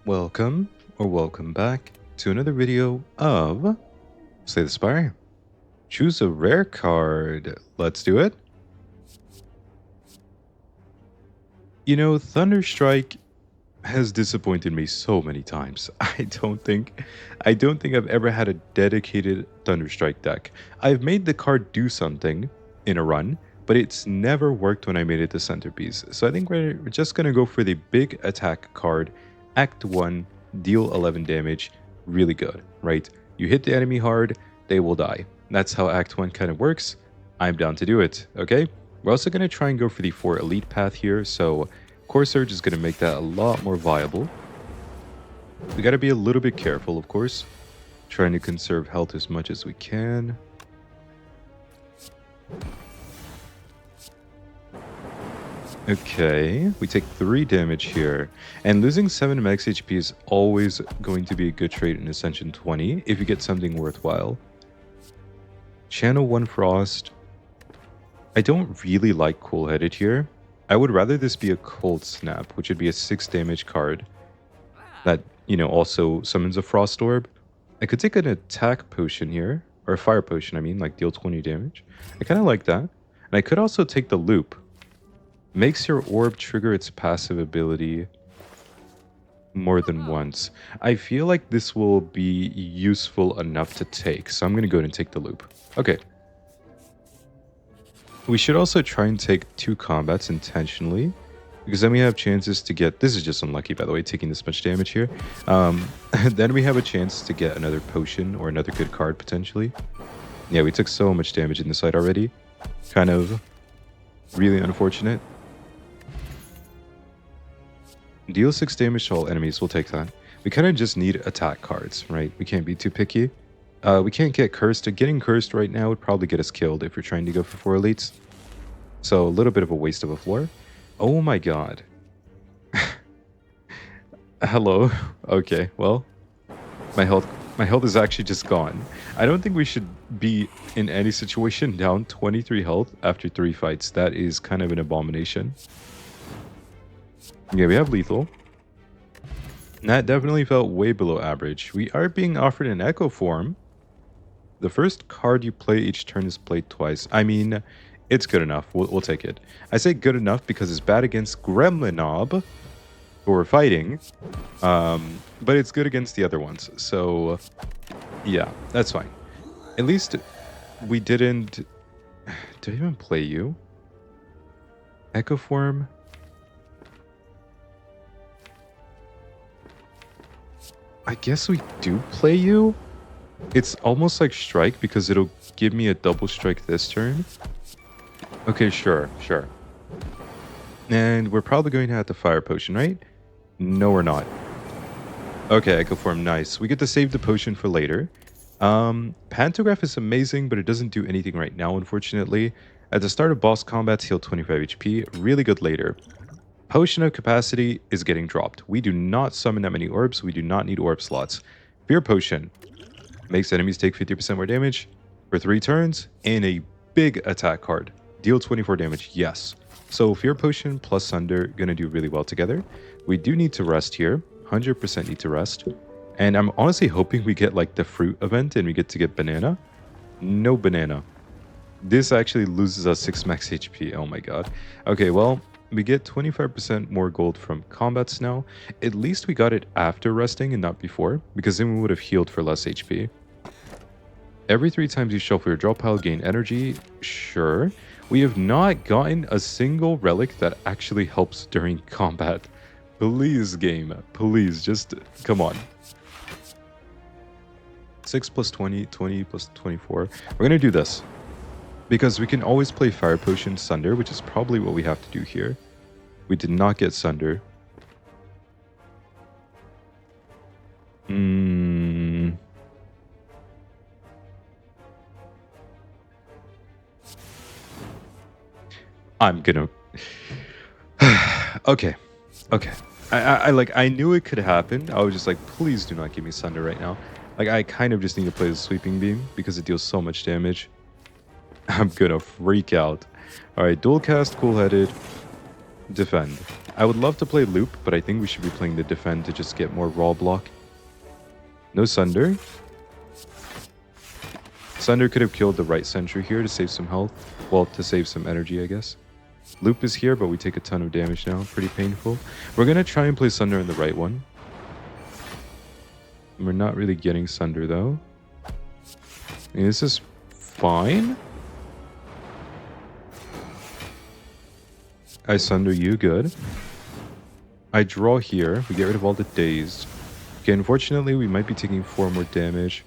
Welcome or welcome back to another video of Slay the Spire. Choose a rare card. Let's do it. You know, Thunderstrike has disappointed me so many times. I don't think I've ever had a dedicated Thunderstrike deck. I've made the card do something in a run, but it's never worked when I made it the centerpiece. So I think we're just gonna go for the big attack card, Act 1, deal 11 damage, really good, right? You hit the enemy hard, they will die. That's how Act 1 kind of works. I'm down to do it, okay? We're also gonna try and go for the 4 elite path here, so Core Surge is going to make that a lot more viable. We got to be a little bit careful, of course. Trying to conserve health as much as we can. Okay, we take 3 damage here. And losing 7 max HP is always going to be a good trade in Ascension 20 if you get something worthwhile. Channel 1 Frost. I don't really like Cool Headed here. I would rather this be a Cold Snap, which would be a 6 damage card that, also summons a Frost Orb. I could take an attack potion here, or a fire potion, I mean, like deal 20 damage. I kind of like that. And I could also take the Loop. Makes your orb trigger its passive ability more than once. I feel like this will be useful enough to take, so I'm going to go ahead and take the Loop. Okay. We should also try and take 2 combats intentionally, because then we have chances to get... This is just unlucky, by the way, taking this much damage here. Then we have a chance to get another potion or another good card, potentially. Yeah, we took so much damage in this fight already. Kind of really unfortunate. Deal 6 damage to all enemies, we'll take that. We kind of just need attack cards, right? We can't be too picky. We can't get cursed. Getting cursed right now would probably get us killed if you're trying to go for 4 elites. So a little bit of a waste of a floor. Oh my god. Hello. Okay, well, my health is actually just gone. I don't think we should be in any situation down 23 health after 3 fights. That is kind of an abomination. Yeah, we have lethal. That definitely felt way below average. We are being offered an Echo Form. The first card you play each turn is played twice. I mean, it's good enough. We'll take it. I say good enough because it's bad against Gremlinob, who we're fighting. But it's good against the other ones. So, yeah, that's fine. At least we didn't... Did I even play you? Echo Form? I guess we do play you? It's almost like strike because it'll give me a double strike this turn. Okay, sure. And we're probably going to have the fire potion, right? No, we're not. Okay, Echo Form, nice. We get to save the potion for later. Pantograph is amazing, but it doesn't do anything right now, unfortunately. At the start of boss combats, heal 25 HP. Really good later. Potion of Capacity is getting dropped. We do not summon that many orbs. We do not need orb slots. Fear Potion makes enemies take 50% more damage for 3 turns, and a big attack card. Deal 24 damage, yes. So Fear Potion plus Sunder gonna do really well together. We do need to rest here. 100% need to rest. And I'm honestly hoping we get like the fruit event and we get to get banana. No banana. This actually loses us 6 max HP. Oh my god. Okay, well, we get 25% more gold from combats now. At least we got it after resting and not before, because then we would have healed for less HP. Every 3 times you shuffle your draw pile, gain energy. Sure. We have not gotten a single relic that actually helps during combat. Please, game. Please, just come on. 6 plus 20, 20 plus 24. We're going to do this. Because we can always play Fire Potion Sunder, which is probably what we have to do here. We did not get Sunder. I'm gonna... Okay. I knew it could happen. I was just like, please do not give me Sunder right now. Like, I kind of just need to play the Sweeping Beam because it deals so much damage. I'm gonna freak out. Alright, dual cast, cool-headed, defend. I would love to play Loop, but I think we should be playing the Defend to just get more raw block. No Sunder. Sunder could have killed the right sentry here to save some health. Well, to save some energy, I guess. Loop is here, but we take a ton of damage now. Pretty painful. We're going to try and play Sunder in the right one. We're not really getting Sunder, though. And this is fine. I Sunder you, good. I draw here. We get rid of all the dazed. Okay, unfortunately, we might be taking 4 more damage.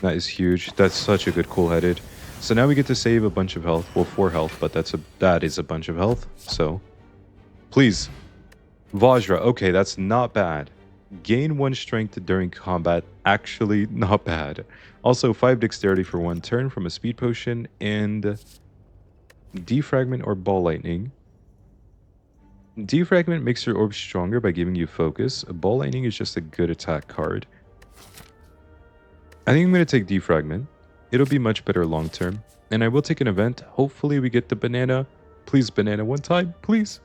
That is huge. That's such a good cool-headed. So now we get to save a bunch of health. Well, 4 health, but that is a bunch of health. So, please. Vajra. Okay, that's not bad. Gain 1 strength during combat. Actually, not bad. Also, 5 dexterity for 1 turn from a speed potion. And defragment or ball lightning. Defragment makes your orb stronger by giving you focus. Ball lightning is just a good attack card. I think I'm going to take defragment. It'll be much better long term. And I will take an event. Hopefully we get the banana. Please banana one time, please.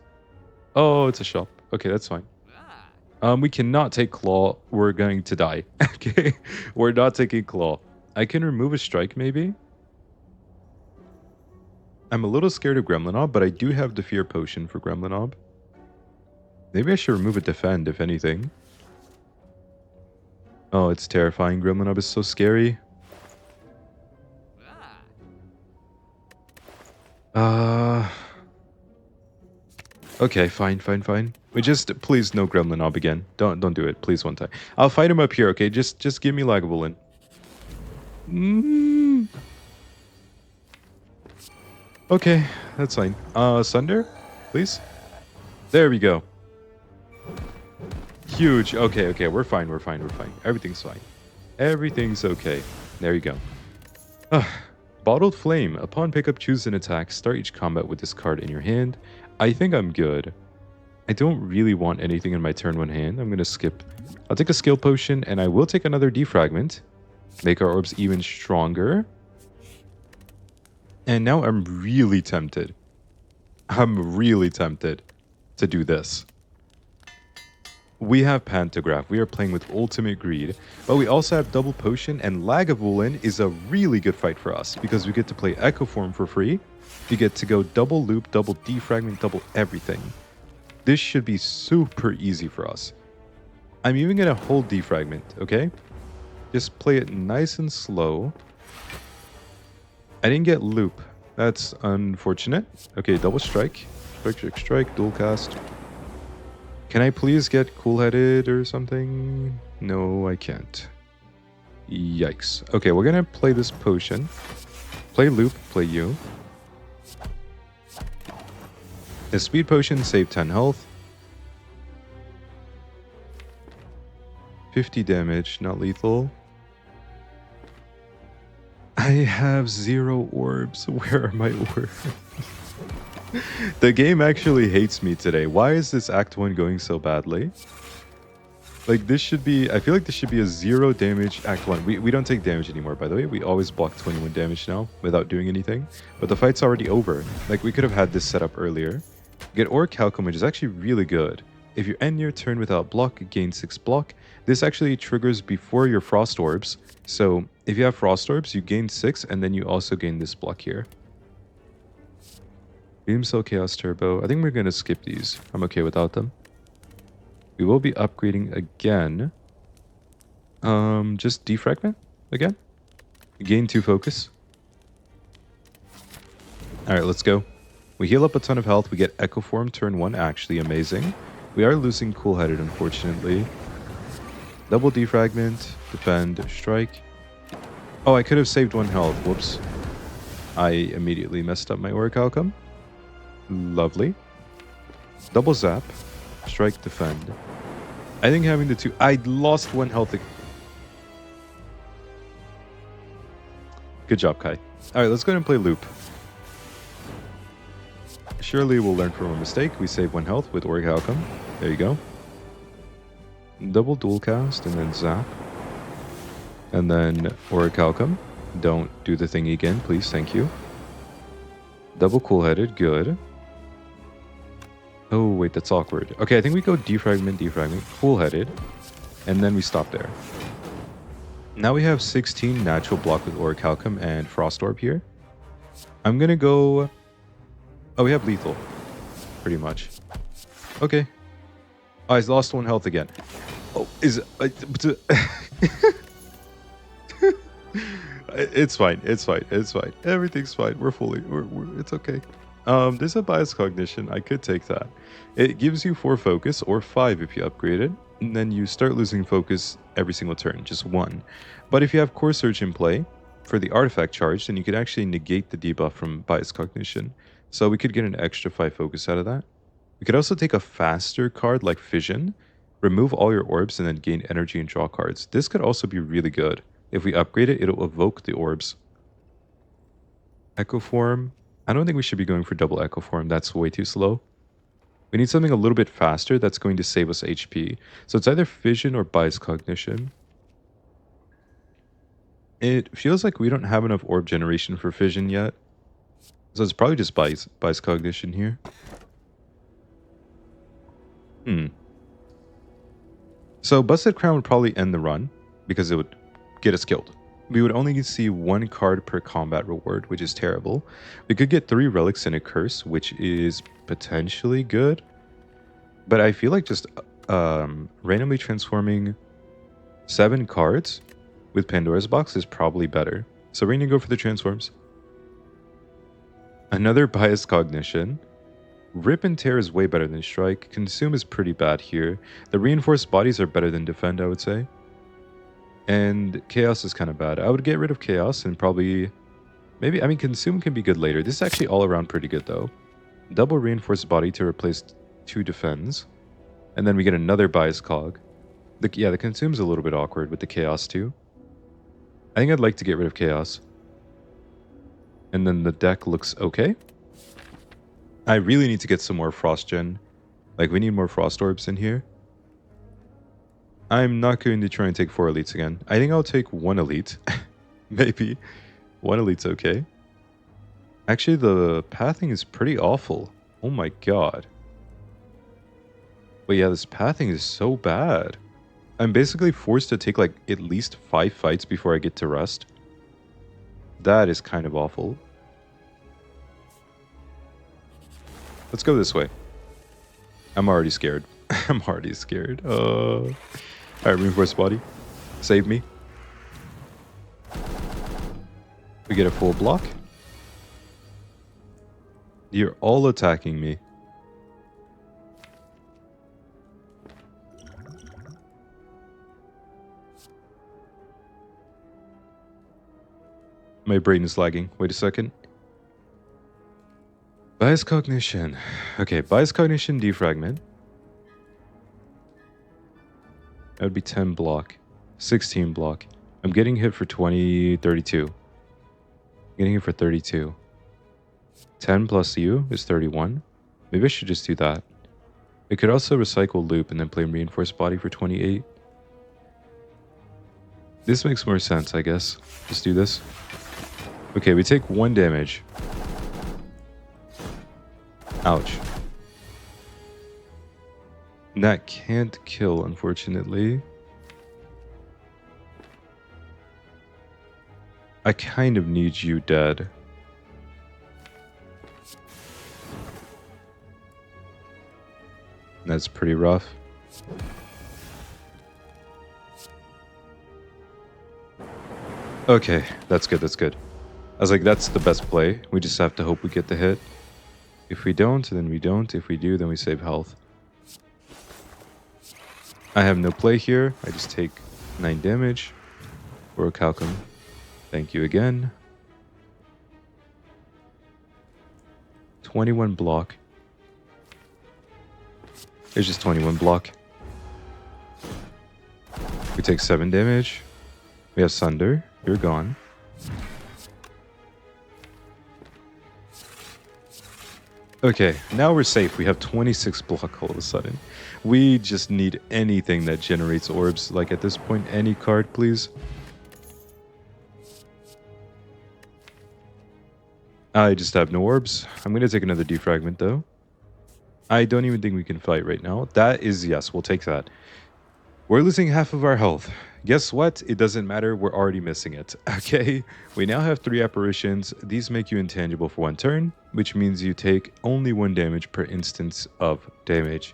Oh, it's a shop. Okay, that's fine. We cannot take claw. We're going to die. Okay, we're not taking claw. I can remove a strike maybe. I'm a little scared of Gremlinob, but I do have the fear potion for Gremlinob. Maybe I should remove a defend, if anything. Oh, it's terrifying. Gremlinob is so scary. Okay, fine. We just, please, no Gremlinob again. Don't do it, please, one time. I'll fight him up here, okay? Just give me Lagavulin. Okay, that's fine. Sunder, please. There we go. Huge. Okay, we're fine. Everything's fine. Everything's okay. There you go. Bottled Flame. Upon pickup, choose an attack. Start each combat with this card in your hand. I think I'm good. I don't really want anything in my turn 1 hand. I'm going to skip. I'll take a skill potion, and I will take another defragment. Make our orbs even stronger. And now I'm really tempted. To do this. We have Pantograph. We are playing with Ultimate Greed. But we also have Double Potion, and Lagavulin is a really good fight for us because we get to play Echo Form for free. You get to go double loop, double defragment, double everything. This should be super easy for us. I'm even going to hold defragment, okay? Just play it nice and slow. I didn't get loop. That's unfortunate. Okay, double strike. Strike, dual cast. Can I please get cool-headed or something? No, I can't. Yikes. Okay, we're gonna play this potion. Play loop, play you. The speed potion, save 10 health. 50 damage, not lethal. I have 0 orbs. Where are my orbs? The game actually hates me today. Why is this Act 1 going so badly? Like, this should be... I feel like this should be a 0 damage Act 1. We don't take damage anymore, by the way. We always block 21 damage now without doing anything. But the fight's already over. Like, we could have had this set up earlier. Get Orichalcum, which is actually really good. If you end your turn without block, gain 6 block. This actually triggers before your Frost Orbs. So, if you have Frost Orbs, you gain 6, and then you also gain this block here. Beam Cell Chaos Turbo. I think we're going to skip these. I'm okay without them. We will be upgrading again. Just defragment again. Gain 2 focus. Alright, let's go. We heal up a ton of health. We get Echo Form turn 1. Actually amazing. We are losing Cool-Headed, unfortunately. Double defragment. Defend. Strike. Oh, I could have saved 1 health. Whoops. I immediately messed up my Orichalcum. Lovely. Double zap. Strike, defend. I think having the 2... I lost 1 health. Good job, Kai. Alright, let's go ahead and play loop. Surely we'll learn from a mistake. We save 1 health with Orichalcum. There you go. Double dual cast and then zap. And then Orichalcum. Don't do the thing again, please. Thank you. Double cool-headed. Good. Oh, wait, that's awkward. Okay, I think we go defragment, defragment, full-headed, and then we stop there. Now we have 16 natural block with Orichalcum and Frost Orb here. I'm gonna go... Oh, we have lethal, pretty much. Okay. Oh, I lost 1 health again. Oh, is... It's fine. It's fine. It's fine. Everything's fine. We're fully. It's okay. There's a bias cognition. I could take that. It gives you 4 focus or 5 if you upgrade it, and then you start losing focus every single turn, just 1. But if you have Core Surge in play for the artifact charge, then you could actually negate the debuff from bias cognition. So we could get an extra 5 focus out of that. We could also take a faster card like Fission, remove all your orbs, and then gain energy and draw cards. This could also be really good. If we upgrade it, it'll evoke the orbs. Echo Form. I don't think we should be going for double Echo Form. That's way too slow. We need something a little bit faster that's going to save us HP. So it's either Fission or Bias Cognition. It feels like we don't have enough orb generation for Fission yet. So it's probably just Bias Cognition here. So Busted Crown would probably end the run because it would get us killed. We would only see 1 card per combat reward, which is terrible. We could get 3 relics and a curse, which is potentially good. But I feel like just randomly transforming 7 cards with Pandora's Box is probably better. So we're going to go for the transforms. Another Bias Cognition. Rip and Tear is way better than Strike. Consume is pretty bad here. The Reinforced Bodies are better than Defend, I would say. And Chaos is kind of bad. I would get rid of Chaos and probably... Maybe, I mean, Consume can be good later. This is actually all around pretty good, though. Double Reinforced Body to replace 2 Defends. And then we get another Bias Cog. The Consume's a little bit awkward with the Chaos, too. I think I'd like to get rid of Chaos. And then the deck looks okay. I really need to get some more Frost Gen. Like, we need more Frost Orbs in here. I'm not going to try and take 4 elites again. I think I'll take 1 elite. Maybe. 1 elite's okay. Actually, the pathing is pretty awful. Oh my god. But yeah, this pathing is so bad. I'm basically forced to take like at least 5 fights before I get to rest. That is kind of awful. Let's go this way. I'm already scared. I'm already scared. Alright, Reinforced Body. Save me. We get a full block. You're all attacking me. My brain is lagging. Wait a second. Bias Cognition. Okay, Bias Cognition, Defragment. That would be 10 block. 16 block. I'm getting hit for 20, 32. I'm getting hit for 32. 10 plus you is 31. Maybe I should just do that. It could also recycle Loop and then play Reinforced Body for 28. This makes more sense, I guess. Just do this. Okay, we take 1 damage. Ouch. That can't kill, unfortunately. I kind of need you dead. That's pretty rough. Okay, that's good, that's good. I was like, that's the best play. We just have to hope we get the hit. If we don't, then we don't. If we do, then we save health. I have no play here. I just take 9 damage. Orichalcum. Thank you again. 21 block. There's just 21 block. We take 7 damage. We have Sunder. You're gone. Okay, now we're safe. We have 26 block all of a sudden. We just need anything that generates orbs. Like at this point, any card, please. I just have no orbs. I'm going to take another defragment though. I don't even think we can fight right now. That is, yes, we'll take that. We're losing half of our health. Guess what? It doesn't matter. We're already missing it. Okay. We now have 3 apparitions. These make you intangible for 1 turn, which means you take only 1 damage per instance of damage.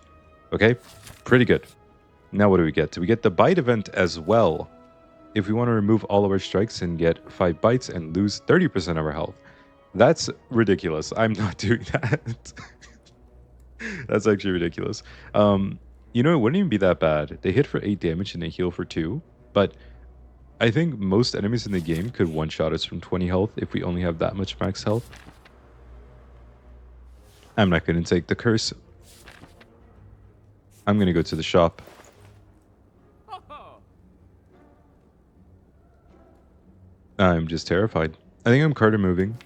Okay. Pretty good. Now what do we get? We get the bite event as well. If we want to remove all of our strikes and get 5 bites and lose 30% of our health. That's ridiculous. I'm not doing that. That's actually ridiculous. You know, it wouldn't even be that bad. They hit for 8 damage and they heal for 2. But I think most enemies in the game could one-shot us from 20 health if we only have that much max health. I'm not going to take the curse. I'm going to go to the shop. I'm just terrified. I think I'm card removing.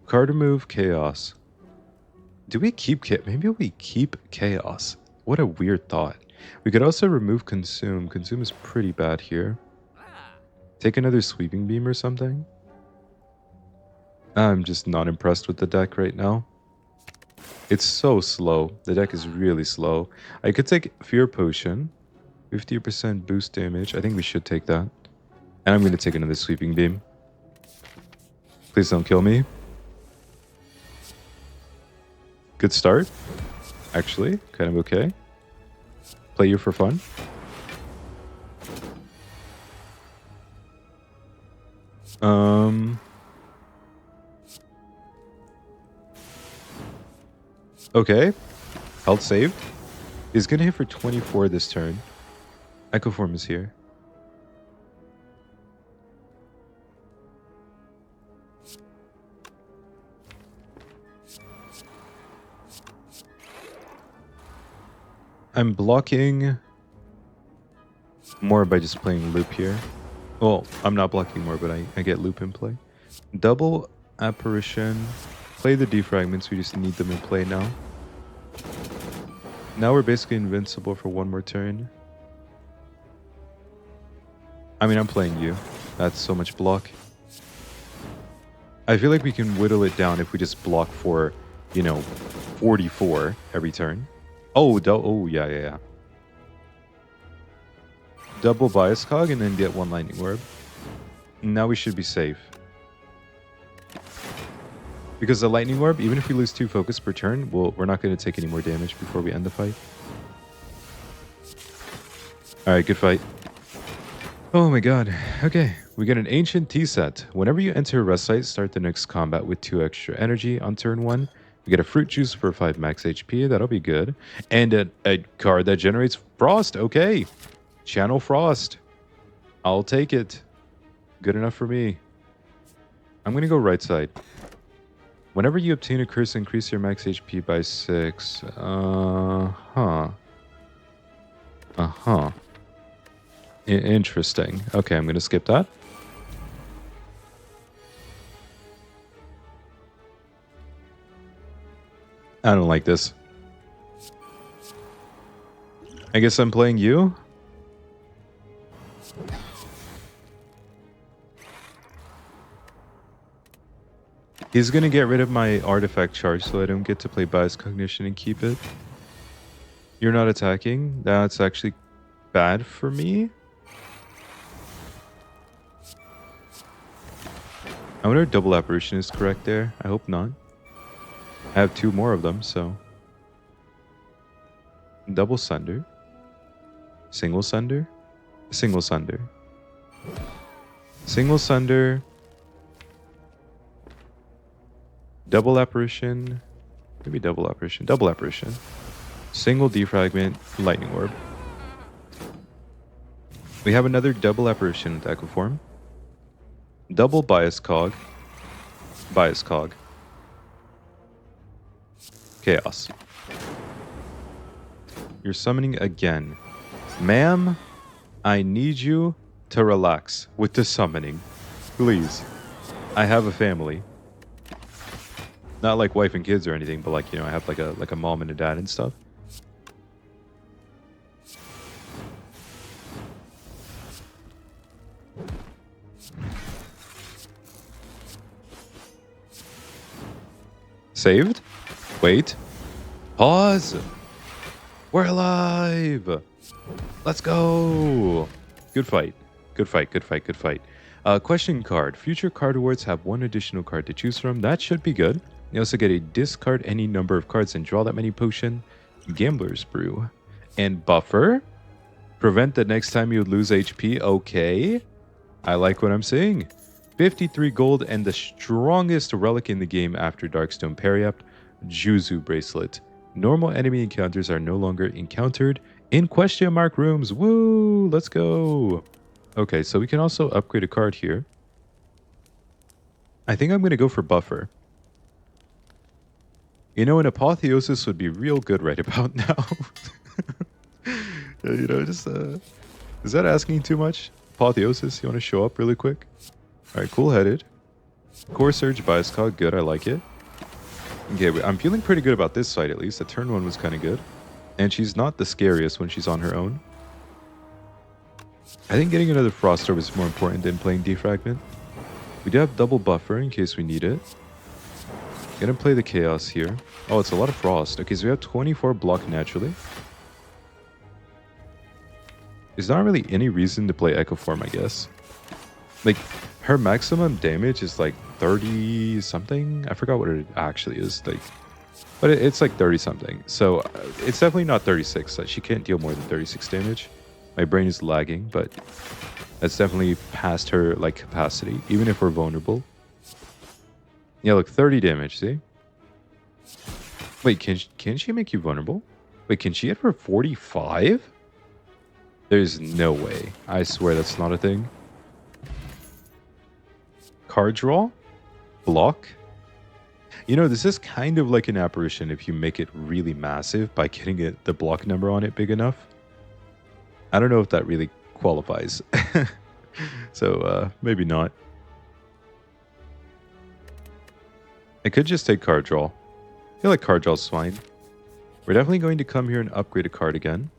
Card remove chaos. Do we keep maybe we keep chaos? What a weird thought. We could also remove consume. Consume is pretty bad here. Take another sweeping beam or something. I'm just not impressed with the deck right now. It's so slow. The deck is really slow. I could take Fear Potion. 50% boost damage. I think we should take that. And I'm going to take another sweeping beam. Please don't kill me. Good start. Actually, kind of okay. Play you for fun. Okay. Health saved. He's gonna hit for 24 this turn. Echo Form is here. I'm blocking more by just playing loop here. Well, I'm not blocking more, but I get loop in play. Double apparition. Play the defragments. We just need them in play now. Now we're basically invincible for 1 more turn. I mean, I'm playing you. That's so much block. I feel like we can whittle it down if we just block for, you know, 44 every turn. Oh, yeah. Double Bias Cog and then get 1 Lightning Orb. Now we should be safe. Because the Lightning Orb, even if we lose 2 focus per turn, we're not going to take any more damage before we end the fight. Alright, good fight. Oh my god. Okay, we get an Ancient Tea Set. Whenever you enter a rest site, start the next combat with 2 extra energy on turn 1. We get a Fruit Juice for 5 max HP. That'll be good. And a card that generates Frost. Okay. Channel Frost. I'll take it. Good enough for me. I'm going to go right side. Whenever you obtain a curse, increase your max HP by 6. Interesting. Okay, I'm going to skip that. I don't like this. I guess I'm playing you? He's gonna get rid of my artifact charge so I don't get to play Bias Cognition and keep it. You're not attacking? That's actually bad for me. I wonder if Double Apparition is correct there. I hope not. I have 2 more of them, so... Double Sunder. Single Sunder. Single Sunder. Single Sunder. Double Apparition. Maybe Double Apparition. Double Apparition. Single Defragment. Lightning Orb. We have another Double Apparition with Echo Form. Double Bias Cog. Bias Cog. Chaos. You're summoning again. Ma'am, I need you to relax with the summoning. Please. I have a family. Not like wife and kids or anything, but like, you know, I have like a mom and a dad and stuff. Saved? Wait. Pause. We're alive. Let's go. Good fight. Good fight. Good fight. Good fight. Question card. Future card awards have one additional card to choose from. That should be good. You also get a discard any number of cards and draw that many potion. Gambler's Brew. And Buffer. Prevent the next time you lose HP. Okay. I like what I'm seeing. 53 gold and the strongest relic in the game after Darkstone Periapt, Juzu Bracelet. Normal enemy encounters are no longer encountered in question mark rooms. Woo! Let's go. Okay, so we can also upgrade a card here. I think I'm going to go for Buffer. You know, an Apotheosis would be real good right about now. You know, just, is that asking too much? Apotheosis, you want to show up really quick? Alright, cool-headed. Core Surge, Bias Cog, good, I like it. Okay, I'm feeling pretty good about this fight at least. The turn one was kind of good. And she's not the scariest when she's on her own. I think getting another Frost Orb is more important than playing Defragment. We do have double Buffer in case we need it. Gonna play the Chaos here. Oh, it's a lot of Frost. Okay, so we have 24 block naturally. There's not really any reason to play Echo Form, I guess. Like, her maximum damage is like 30 something. I forgot what it actually is. Like, but it's like 30 something. So it's definitely not 36. She can't deal more than 36 damage. My brain is lagging, but that's definitely past her like capacity, even if we're vulnerable. Yeah, look, 30 damage. See? Wait, can she make you vulnerable? Wait, can she hit for 45? There's no way. I swear that's not a thing. Card draw? Block? You know, this is kind of like an apparition if you make it really massive by getting it the block number on it big enough. I don't know if that really qualifies. So, maybe not. I could just take card draw. I feel like card draw's fine. We're definitely going to come here and upgrade a card again.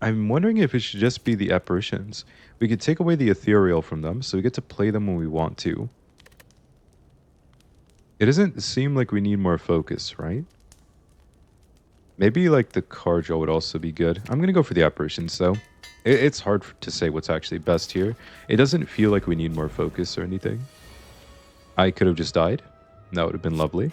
I'm wondering if it should just be the apparitions. We could take away the ethereal from them, so we get to play them when we want to. It doesn't seem like we need more focus, right? Maybe like the card draw would also be good. I'm going to go for the apparitions though. It's hard to say what's actually best here. It doesn't feel like we need more focus or anything. I could have just died. That would have been lovely.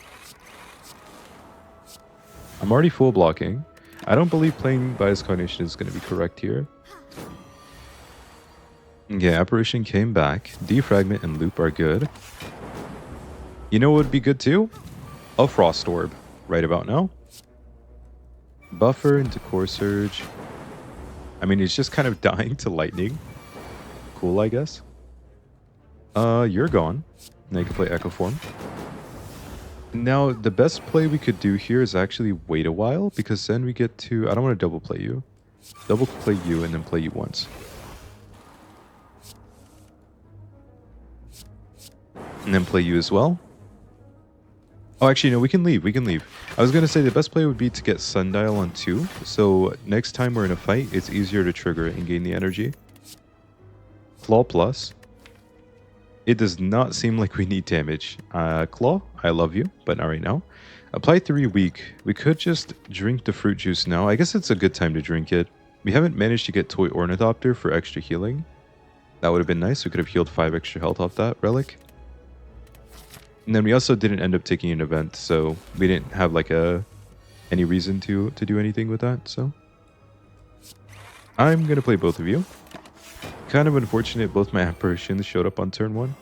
I'm already full blocking. I don't believe playing Bias Cognition is going to be correct here. Okay, Apparition came back. Defragment and Loop are good. You know what would be good too? A Frost Orb, right about now. Buffer into Core Surge. I mean, he's just kind of dying to Lightning. Cool, I guess. You're gone. Now you can play Echo Form. Now, the best play we could do here is actually wait a while, because then we get to... I don't want to double play you. Double play you and then play you once. And then play you as well. Oh, actually, no, we can leave. We can leave. I was going to say the best play would be to get Sundial on 2. So next time we're in a fight, it's easier to trigger it and gain the energy. Claw plus. It does not seem like we need damage. Claw, I love you, but not right now. Apply 3 weak. We could just drink the fruit juice now. I guess it's a good time to drink it. We haven't managed to get Toy Ornithopter for extra healing. That would have been nice. We could have healed 5 extra health off that relic. And then we also didn't end up taking an event, so we didn't have like any reason to do anything with that, so. I'm gonna play both of you. Kind of unfortunate both my apparitions showed up on turn 1.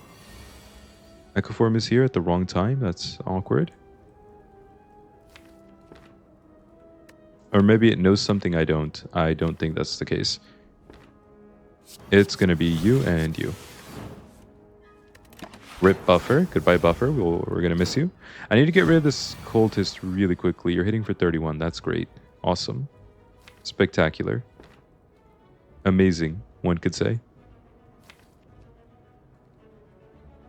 Echo Form is here at the wrong time. That's awkward. Or maybe it knows something I don't. I don't think that's the case. It's going to be you and you. Rip Buffer. Goodbye, Buffer. We're going to miss you. I need to get rid of this cultist really quickly. You're hitting for 31. That's great. Awesome. Spectacular. Amazing, one could say.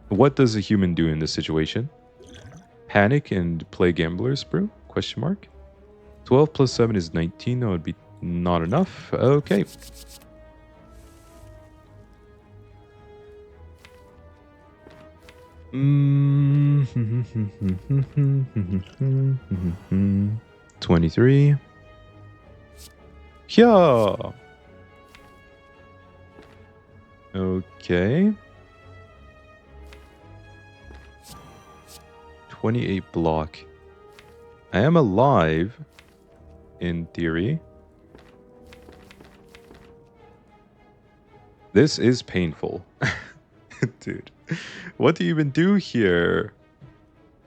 What does a human do in this situation? Panic and play Gambler's Brew? Question mark. 12 plus 7 is 19. That would be not enough. Okay. 23. Yeah. Okay. 28 block. I am alive, in theory. This is painful. Dude, what do you even do here?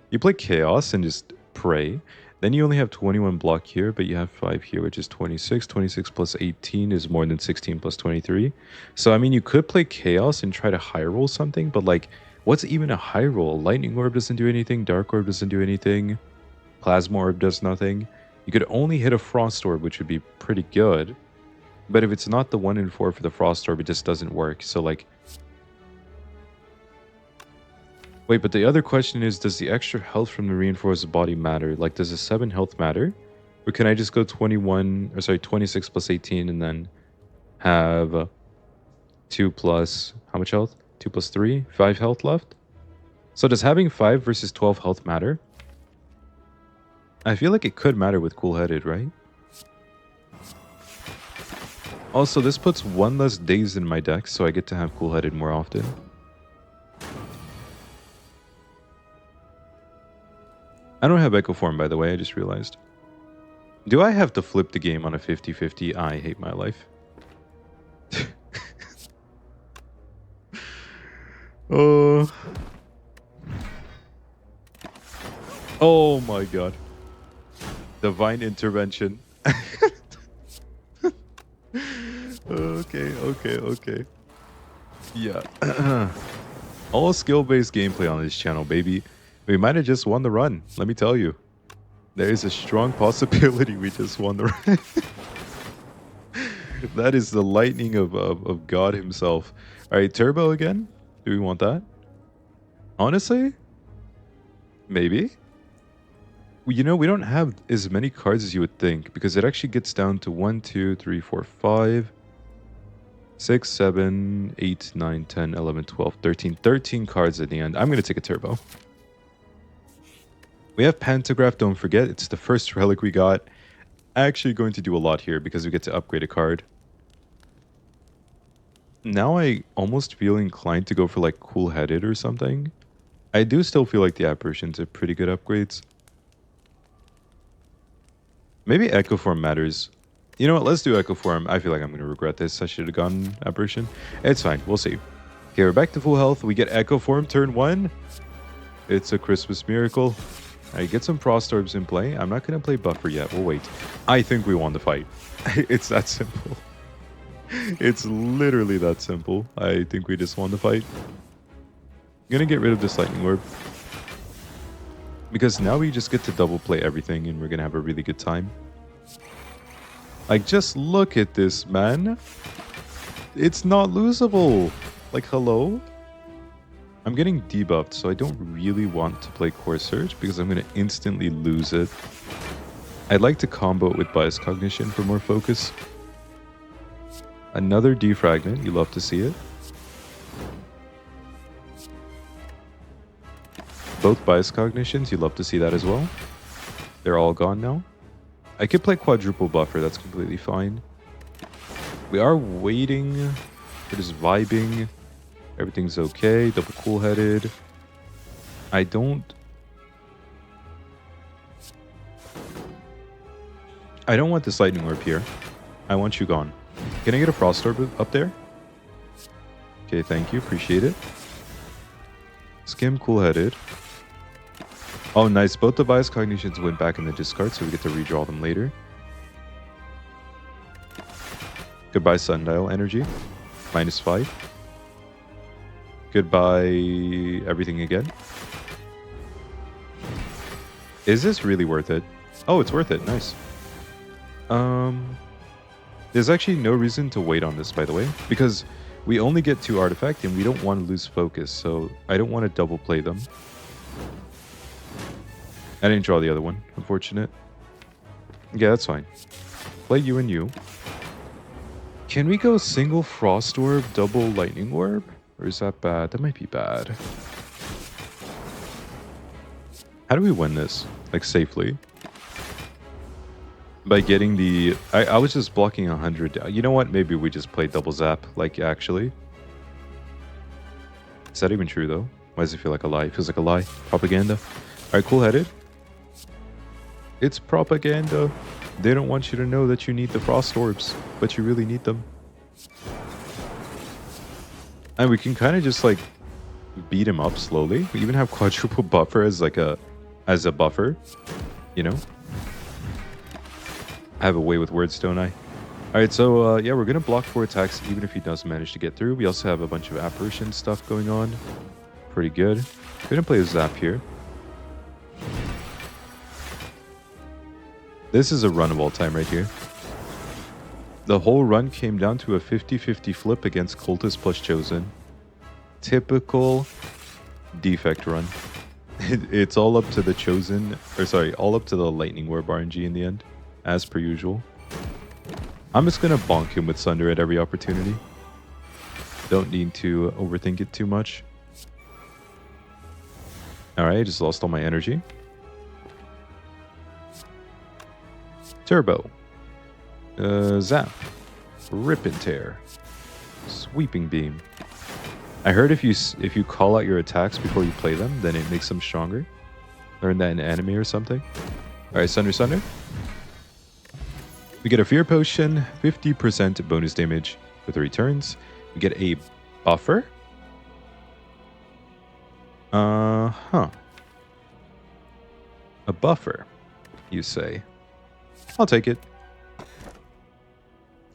You play Chaos and just pray. Then you only have 21 block here, but you have 5 here, which is 26. 26 plus 18 is more than 16 plus 23. So, I mean, you could play Chaos and try to high roll something, but like, what's even a high roll? Lightning Orb doesn't do anything. Dark Orb doesn't do anything. Plasma Orb does nothing. You could only hit a Frost Orb, which would be pretty good. But if it's not the 1 in 4 for the Frost Orb, it just doesn't work. So, like... Wait, but the other question is, does the extra health from the reinforced body matter? Like, does the 7 health matter? Or can I just go 26 plus 18 and then have 2 plus... How much health? 2 plus 3? 5 health left? So does having 5 versus 12 health matter? I feel like it could matter with Cool-Headed, right? Also, this puts 1 less Daze in my deck, so I get to have Cool-Headed more often. I don't have Echo Form, by the way, I just realized. Do I have to flip the game on a 50-50? I hate my life. Oh. Oh my god. Divine intervention. Okay. Yeah. All skill-based gameplay on this channel, baby. We might have just won the run, let me tell you. There is a strong possibility we just won the run. That is the lightning of God himself. Alright, Turbo again? Do we want that? Honestly? Maybe? You know, we don't have as many cards as you would think, because it actually gets down to 1, 2, 3, 4, 5, 6, 7, 8, 9, 10, 11, 12, 13. 13 cards at the end. I'm going to take a Turbo. We have Pantograph, don't forget. It's the first relic we got. Actually going to do a lot here because we get to upgrade a card. Now I almost feel inclined to go for like Cool-Headed or something. I do still feel like the Apparitions are pretty good upgrades. Maybe Echo Form matters. You know what, let's do Echo Form. I feel like I'm going to regret this. I should have gone Apparition. It's fine, we'll see. Okay, we're back to full health. We get Echo Form turn 1. It's a Christmas miracle. Alright, get some Frost Orbs in play. I'm not going to play Buffer yet. We'll wait. I think we won the fight. It's that simple. It's literally that simple. I think we just won the fight. I'm going to get rid of this Lightning Orb. Because now we just get to double play everything and we're going to have a really good time. Like, just look at this, man. It's not losable. Like, hello? I'm getting debuffed, so I don't really want to play Core Surge because I'm going to instantly lose it. I'd like to combo it with Bias Cognition for more focus. Another Defragment, you love to see it. Both Bias Cognitions, you love to see that as well. They're all gone now. I could play Quadruple Buffer, that's completely fine. We are waiting. We're just vibing. Everything's okay. Double Cool-Headed. I don't want this Lightning Orb here. I want you gone. Can I get a Frost Orb up there? Okay, thank you. Appreciate it. Skim Cool-Headed. Oh, nice. Both the Bias Cognitions went back in the discard, so we get to redraw them later. Goodbye, Sundial Energy. -5. Goodbye, everything again. Is this really worth it? Oh, it's worth it. Nice. There's actually no reason to wait on this, by the way, because we only get 2 artifact and we don't want to lose focus, so I don't want to double play them. I didn't draw the other one. Unfortunate. Yeah, that's fine. Play you and you. Can we go single Frost Orb, double Lightning Orb? Or is that bad? That might be bad. How do we win this? Like, safely? by getting the... I was just blocking 100. You know what? Maybe we just play double zap, like, actually. Is that even true, though? Why does it feel like a lie? It feels like a lie. Propaganda. Alright, cool-headed. It's propaganda. They don't want you to know that you need the frost orbs, but you really need them. And we can kind of just, like, beat him up slowly. We even have quadruple buffer as, like, a buffer. You know? I have a way with words, don't I? Alright, so, yeah, we're going to block 4 attacks even if he doesn't manage to get through. We also have a bunch of apparition stuff going on. Pretty good. We're going to play a zap here. This is a run of all time right here. The whole run came down to a 50-50 flip against Cultist plus Chosen. Typical defect run. It's all up to the Chosen, or sorry, all up to the Lightning Orb RNG in the end, as per usual. I'm just gonna bonk him with Sunder at every opportunity. Don't need to overthink it too much. Alright, I just lost all my energy. Turbo. Zap. Rip and Tear. Sweeping Beam. I heard if you call out your attacks before you play them, then it makes them stronger. Learned that in anime or something. Alright, Sunder. We get a Fear Potion, 50% bonus damage for 3 turns. We get a buffer. A buffer, you say. I'll take it.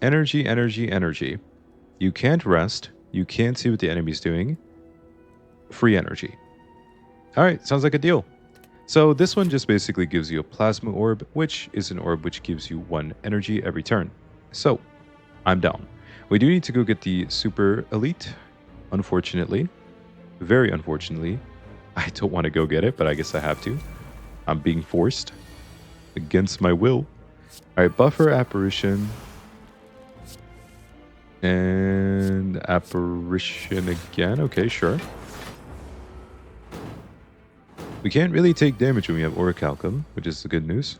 Energy. You can't rest. You can't see what the enemy's doing. Free energy. Alright, sounds like a deal. So this one just basically gives you a Plasma Orb, which is an orb which gives you 1 energy every turn. So, I'm down. We do need to go get the Super Elite, unfortunately. Very unfortunately. I don't want to go get it, but I guess I have to. I'm being forced. Against my will. Alright, Buffer, Apparition. And Apparition again. Okay, sure. We can't really take damage when we have Orichalcum, which is the good news.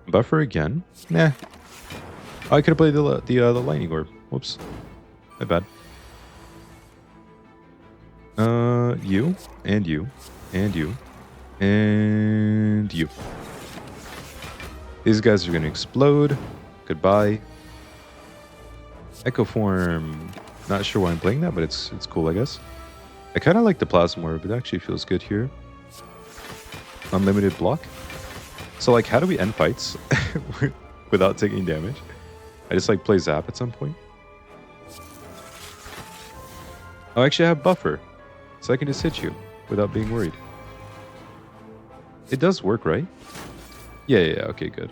Buffer again. Nah. Oh, I could have played the Lightning Orb. Whoops. My bad. You. And you. And you. And you. These guys are going to explode. Goodbye. Echo Form. Not sure why I'm playing that, but it's cool, I guess. I kind of like the Plasma Orb. It actually feels good here. Unlimited block. So, like, how do we end fights without taking damage? I just, like, play Zap at some point. Oh, actually, I have Buffer. So I can just hit you without being worried. It does work, right? Yeah, okay, good.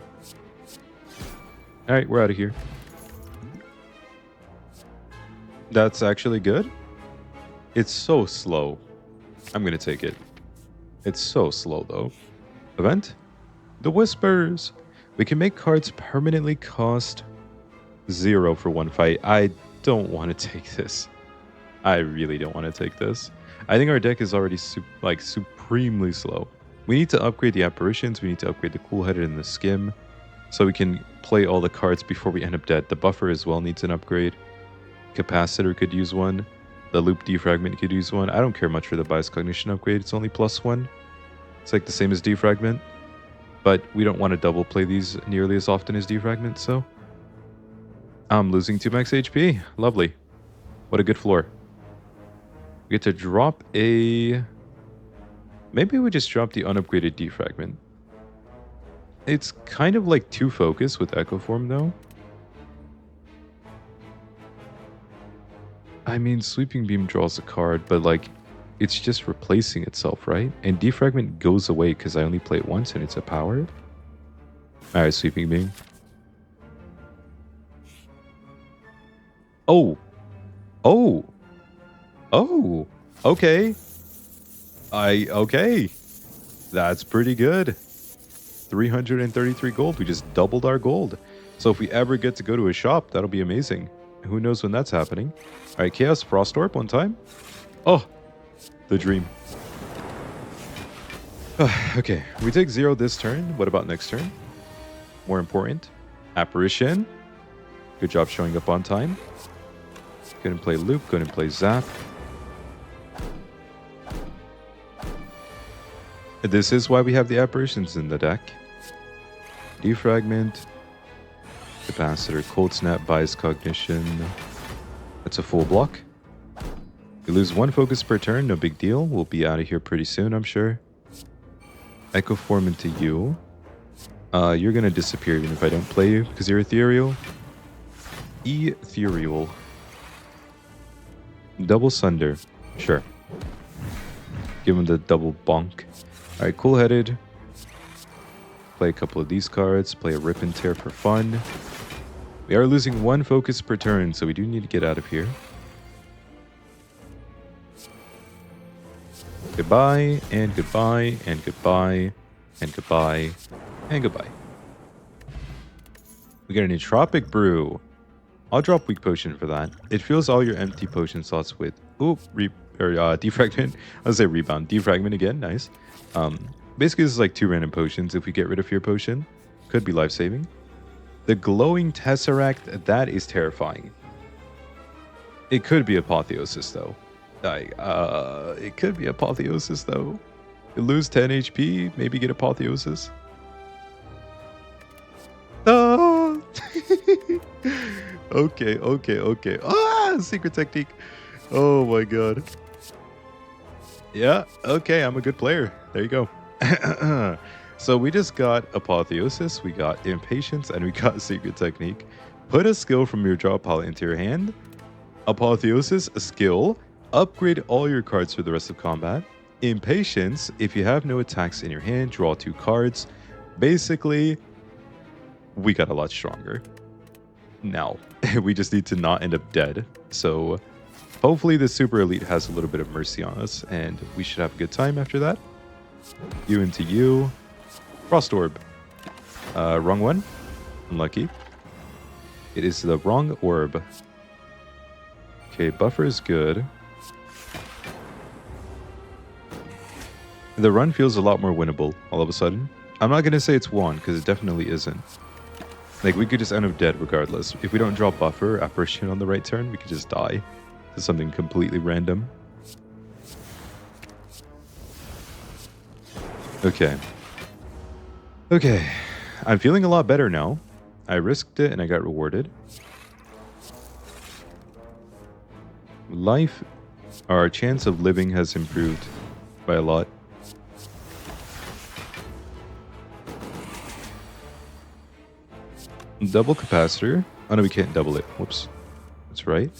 Alright, we're out of here. That's actually good. It's so slow. I'm gonna take it. It's so slow, though. Event? The Whispers! We can make cards permanently cost 0 for 1 fight. I don't want to take this. I really don't want to take this. I think our deck is already supremely slow. We need to upgrade the Apparitions. We need to upgrade the Cool-Headed and the Skim. So we can play all the cards before we end up dead. The Buffer as well needs an upgrade. Capacitor could use one. The Loop Defragment could use one. I don't care much for the Bias Cognition upgrade. It's only +1. It's like the same as Defragment. But we don't want to double play these nearly as often as Defragment, so... I'm losing 2 max HP. Lovely. What a good floor. We get to drop a... Maybe we just drop the unupgraded Defragment. It's kind of like 2 focus with Echo Form, though. I mean, Sweeping Beam draws a card, but, like, it's just replacing itself, right? And Defragment goes away because I only play it once and it's a power. Alright, Sweeping Beam. Oh! Oh! Oh! Okay. Okay. That's pretty good. 333 gold. We just doubled our gold. So if we ever get to go to a shop, that'll be amazing. Who knows when that's happening. Alright, Chaos Frost Orb one time. Oh! The dream. Okay, we take 0 this turn. What about next turn? More important. Apparition. Good job showing up on time. Gonna play Loop, gonna play Zap. This is why we have the apparitions in the deck. Defragment. Capacitor, Cold Snap, Bias Cognition. That's a full block. We lose 1 focus per turn, no big deal. We'll be out of here pretty soon, I'm sure. Echo Form into you. You're gonna disappear even if I don't play you, because you're ethereal. Ethereal. Double Sunder. Sure. Give him the double bonk. Alright, Cool-Headed. Play a couple of these cards. Play a Rip and Tear for fun. We are losing 1 focus per turn, so we do need to get out of here. Goodbye, and goodbye, and goodbye, and goodbye, and goodbye. We get an Entropic Brew. I'll drop Weak Potion for that. It fills all your empty potion slots with... Ooh, Defragment. I was say Rebound. Defragment again, nice. Basically, this is like 2 random potions. If we get rid of Fear Potion, could be life-saving. The Glowing Tesseract, that is terrifying. It could be Apotheosis, though. It could be Apotheosis, though. You lose 10 HP, maybe get Apotheosis. Oh! Okay. Ah! Secret Technique. Oh my god. Yeah, okay, I'm a good player. There you go. So we just got Apotheosis, we got Impatience, and we got Secret Technique. Put a skill from your draw pile into your hand. Apotheosis, a skill. Upgrade all your cards for the rest of combat. Impatience, if you have no attacks in your hand, draw 2 cards. Basically, we got a lot stronger. Now, we just need to not end up dead. So hopefully the Super Elite has a little bit of mercy on us, and we should have a good time after that. You into you. Frost Orb. Wrong one. Unlucky. It is the wrong orb. Okay, Buffer is good. The run feels a lot more winnable all of a sudden. I'm not going to say it's won, because it definitely isn't. Like, we could just end up dead regardless. If we don't draw Buffer, Apparition on the right turn, we could just die to something completely random. Okay. Okay. I'm feeling a lot better now. I risked it and I got rewarded. Life, our chance of living has improved by a lot. Double Capacitor. Oh no, we can't double it. Whoops. That's right.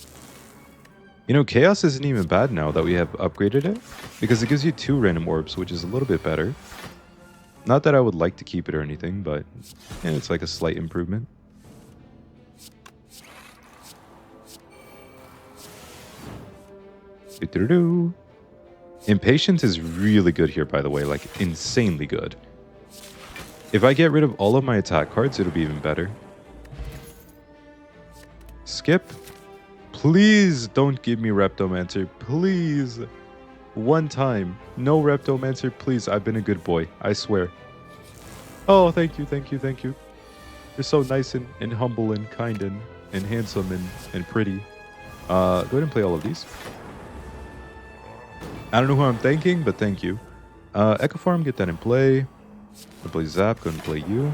You know, Chaos isn't even bad now that we have upgraded it, because it gives you 2 random orbs, which is a little bit better. Not that I would like to keep it or anything, but yeah, it's like a slight improvement. Doo-doo-doo. Impatience is really good here, by the way, like insanely good. If I get rid of all of my attack cards, it'll be even better. Skip. Please don't give me Reptomancer. Please. One time. No Reptomancer, please. I've been a good boy. I swear. Oh, thank you. You're so nice and humble and kind and handsome and pretty. Go ahead and play all of these. I don't know who I'm thanking, but thank you. Echo Farm, get that in play. Go play Zap, go and play you.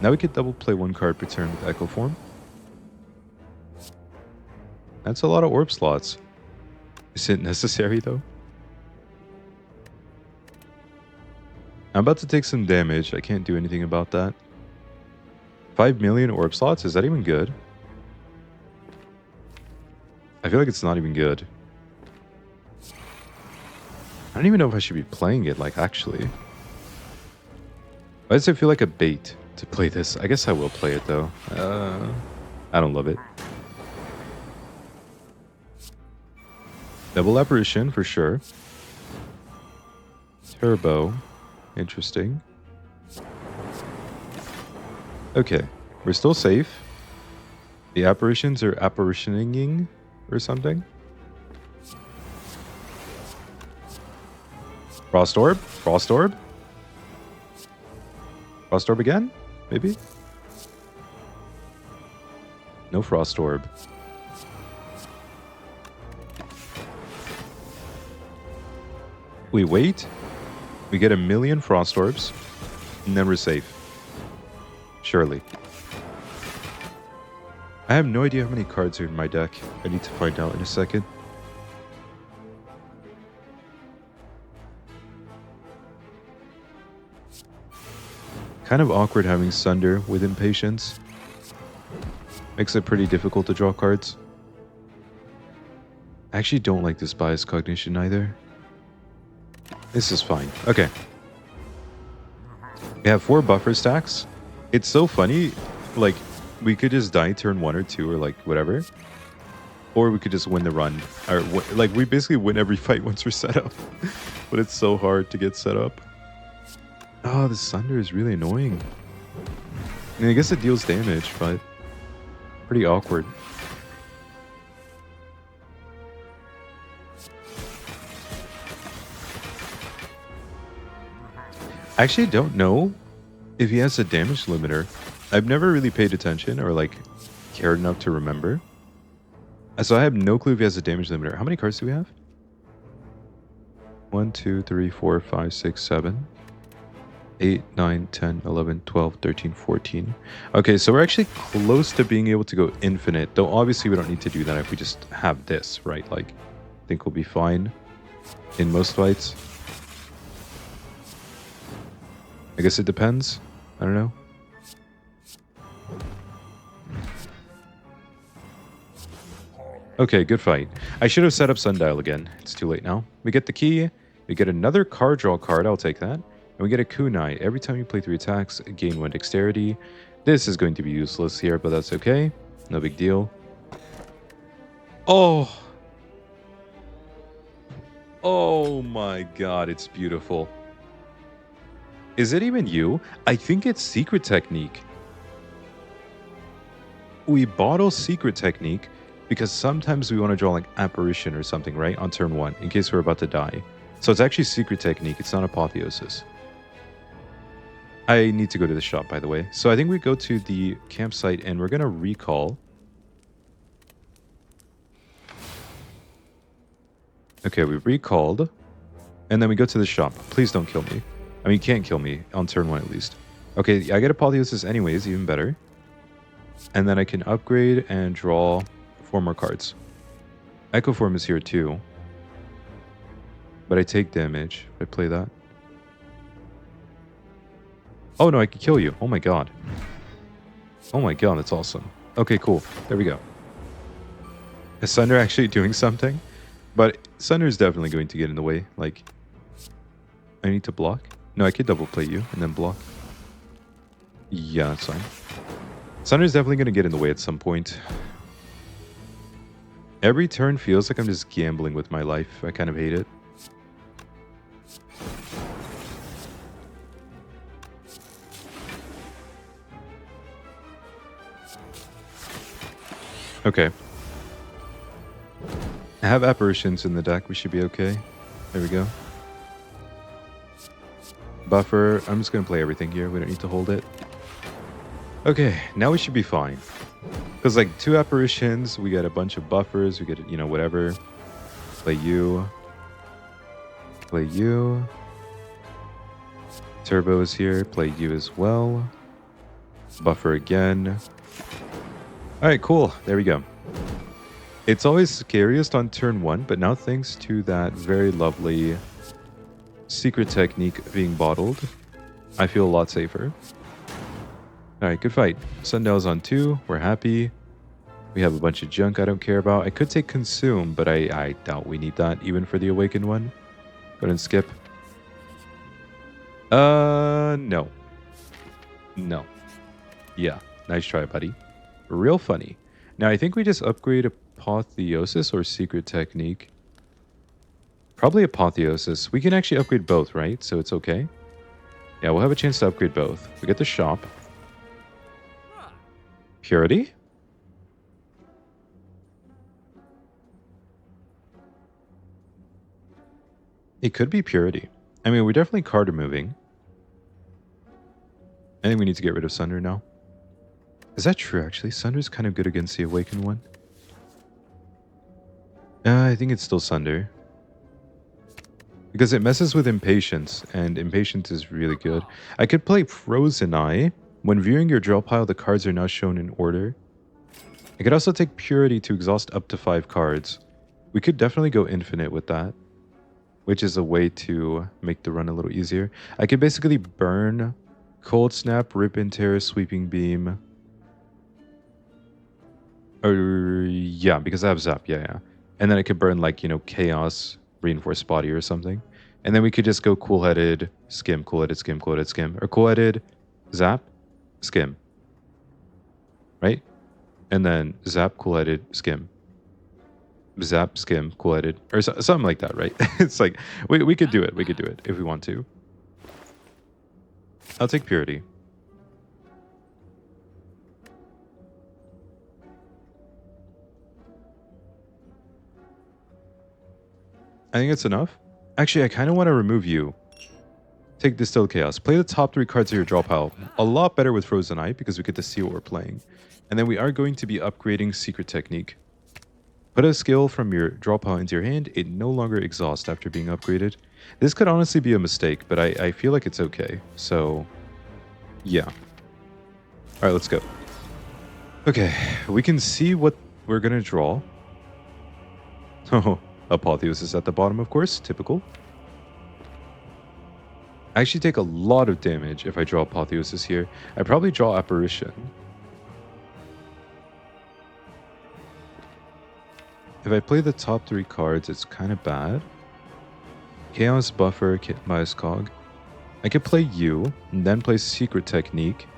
Now we can double play 1 card per turn with Echo Form. That's a lot of orb slots. Is it necessary though? I'm about to take some damage. I can't do anything about that. 5 million orb slots? Is that even good? I feel like it's not even good. I don't even know if I should be playing it, like, actually. Why does it feel like a bait to play this? I guess I will play it, though. I don't love it. Double Apparition, for sure. Turbo. Interesting. Okay. We're still safe. The apparitions are apparitioning or something. Frost Orb. Frost Orb. Frost Orb again? Maybe? No Frost Orb. We wait. We get 1,000,000 Frost Orbs. And then we're safe. Surely. I have no idea how many cards are in my deck. I need to find out in a second. Kind of awkward having Sunder with Impatience. Makes it pretty difficult to draw cards. I actually don't like this Bias Cognition either. This is fine. Okay. We have 4 buffer stacks. It's so funny. Like, we could just die turn 1 or 2 or like whatever. Or we could just win the run. Or like, we basically win every fight once we're set up. But it's so hard to get set up. Oh, the Sunder is really annoying. I mean, I guess it deals damage, but pretty awkward. I actually don't know if he has a damage limiter. I've never really paid attention or like cared enough to remember. So I have no clue if he has a damage limiter. How many cards do we have? 1, 2, 3, 4, 5, 6, 7. 8, 9, 10, 11, 12, 13, 14. Okay, so we're actually close to being able to go infinite, though obviously we don't need to do that if we just have this, right? Like, I think we'll be fine in most fights. I guess it depends. I don't know. Okay, good fight. I should have set up Sundial again. It's too late now. We get the key. We get another card draw card. I'll take that. And we get a kunai. Every time you play 3 attacks, gain 1 dexterity. This is going to be useless here, but that's okay. No big deal. Oh! Oh my god, it's beautiful. Is it even you? I think it's Secret Technique. We bottle Secret Technique because sometimes we want to draw like Apparition or something, right? On turn 1, in case we're about to die. So it's actually Secret Technique. It's not Apotheosis. I need to go to the shop, by the way. So I think we go to the campsite and we're going to recall. Okay, we recalled. And then we go to the shop. Please don't kill me. I mean, you can't kill me on turn 1 at least. Okay, I get Apotheosis anyways, even better. And then I can upgrade and draw 4 more cards. Echo Form is here too. But I take damage if I play that. Oh no, I can kill you. Oh my god. Oh my god, that's awesome. Okay, cool. There we go. Is Sunder actually doing something? But Sunder is definitely going to get in the way. Like, I need to block? No, I could double play you and then block. Yeah, that's fine. Sunder is definitely going to get in the way at some point. Every turn feels like I'm just gambling with my life. I kind of hate it. Okay. I have Apparitions in the deck. We should be okay. There we go. Buffer. I'm just going to play everything here. We don't need to hold it. Okay, now we should be fine. Because, like, 2 Apparitions, we get a bunch of buffers, we get, you know, whatever. Play you. Play you. Turbo is here. Play you as well. Buffer again. Alright, cool. There we go. It's always scariest on turn 1, but now thanks to that very lovely Secret Technique being bottled, I feel a lot safer. Alright, good fight. Sundial's on 2. We're happy. We have a bunch of junk I don't care about. I could take Consume, but I doubt we need that, even for the Awakened one. Go ahead and skip. No. No. Yeah, nice try, buddy. Real funny. Now, I think we just upgrade Apotheosis or Secret Technique. Probably Apotheosis. We can actually upgrade both, right? So it's okay. Yeah, we'll have a chance to upgrade both. We get the shop. Purity? It could be Purity. I mean, we're definitely card removing. I think we need to get rid of Sunder now. Is that true, actually? Sunder's kind of good against the Awakened one. I think it's still Sunder. Because it messes with Impatience, and Impatience is really good. I could play Frozen Eye. When viewing your draw pile, the cards are now shown in order. I could also take Purity to exhaust up to 5 cards. We could definitely go infinite with that, which is a way to make the run a little easier. I could basically burn Cold Snap, Rip and Tear, Sweeping Beam. Or, yeah, because I have Zap, yeah. And then I could burn, like, Chaos, Reinforced Body or something. And then we could just go Cool-Headed, Skim, Cool-Headed, Skim, Cool-Headed, Skim. Or Cool-Headed, Zap, Skim. Right? And then Zap, Cool-Headed, Skim. Zap, Skim, Cool-Headed. Or something like that, right? It's like, we could do it. We could do it if we want to. I'll take Purity. I think it's enough. Actually, I kind of want to remove you. Take Distilled Chaos. Play the top 3 cards of your draw pile. A lot better with Frozen Eye because we get to see what we're playing. And then we are going to be upgrading Secret Technique. Put a skill from your draw pile into your hand. It no longer exhausts after being upgraded. This could honestly be a mistake, but I feel like it's okay. So, yeah. Alright, let's go. Okay, we can see what we're going to draw. Oh, Apotheosis at the bottom, of course. Typical. I actually take a lot of damage if I draw Apotheosis here. I probably draw Apparition. If I play the top 3 cards, it's kind of bad. Chaos Buffer, Bias Cog. I could play you, and then play Secret Technique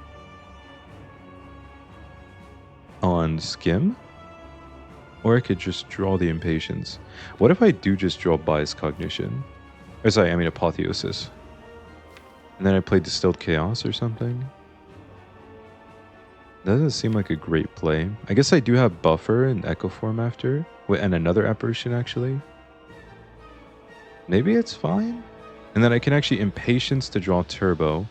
on Skim. Or I could just draw the Impatience. What if I do just draw Bias Cognition? Or sorry, I mean Apotheosis. And then I play Distilled Chaos or something? That doesn't seem like a great play. I guess I do have Buffer and Echo Form after. Wait, and another Apparition actually. Maybe it's fine? And then I can actually Impatience to draw Turbo.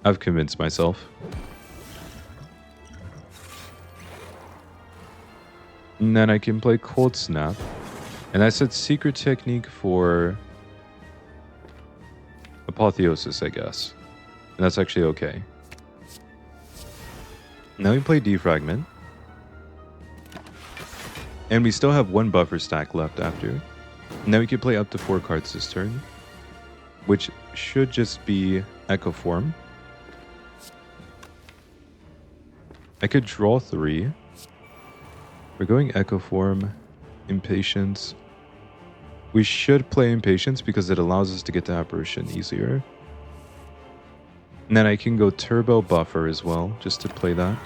I've convinced myself. And then I can play Cold Snap. And I said Secret Technique for Apotheosis, I guess. And that's actually okay. Now we play Defragment. And we still have 1 buffer stack left after. Now we can play up to 4 cards this turn. Which should just be Echo Form. I could draw 3. We're going Echo Form, Impatience. We should play Impatience because it allows us to get to Apparition easier. And then I can go Turbo Buffer as well, just to play that.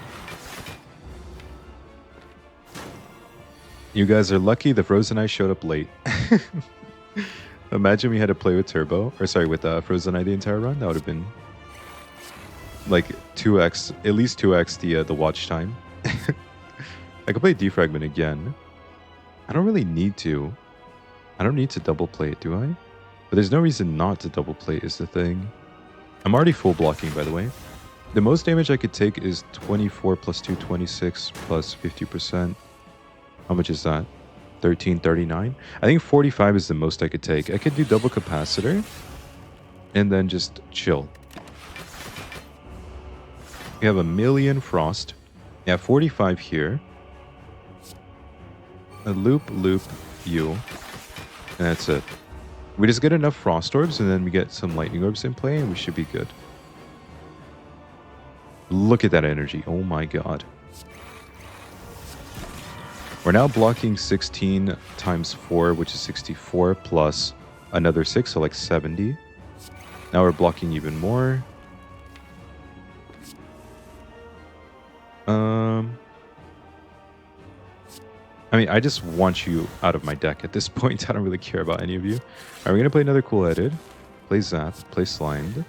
You guys are lucky the Frozen Eye showed up late. Imagine we had to play with Turbo, or sorry, with Frozen Eye the entire run. That would have been like 2x, at least 2x the watch time. I could play Defragment again. I don't really need to. I don't need to double play it, do I? But there's no reason not to double play is the thing. I'm already full blocking, by the way. The most damage I could take is 24 plus 2, 26 plus 50%. How much is that? 1339? I think 45 is the most I could take. I could do double capacitor and then just chill. We have a million frost. Yeah, 45 here. A loop, you. And that's it. We just get enough frost orbs and then we get some lightning orbs in play and we should be good. Look at that energy. Oh my god. We're now blocking 16 times 4, which is 64, plus another 6, so like 70. Now we're blocking even more. I mean, I just want you out of my deck at this point. I don't really care about any of you. Alright, we're going to play another Cool-Headed. Play Zap. Play Slimed.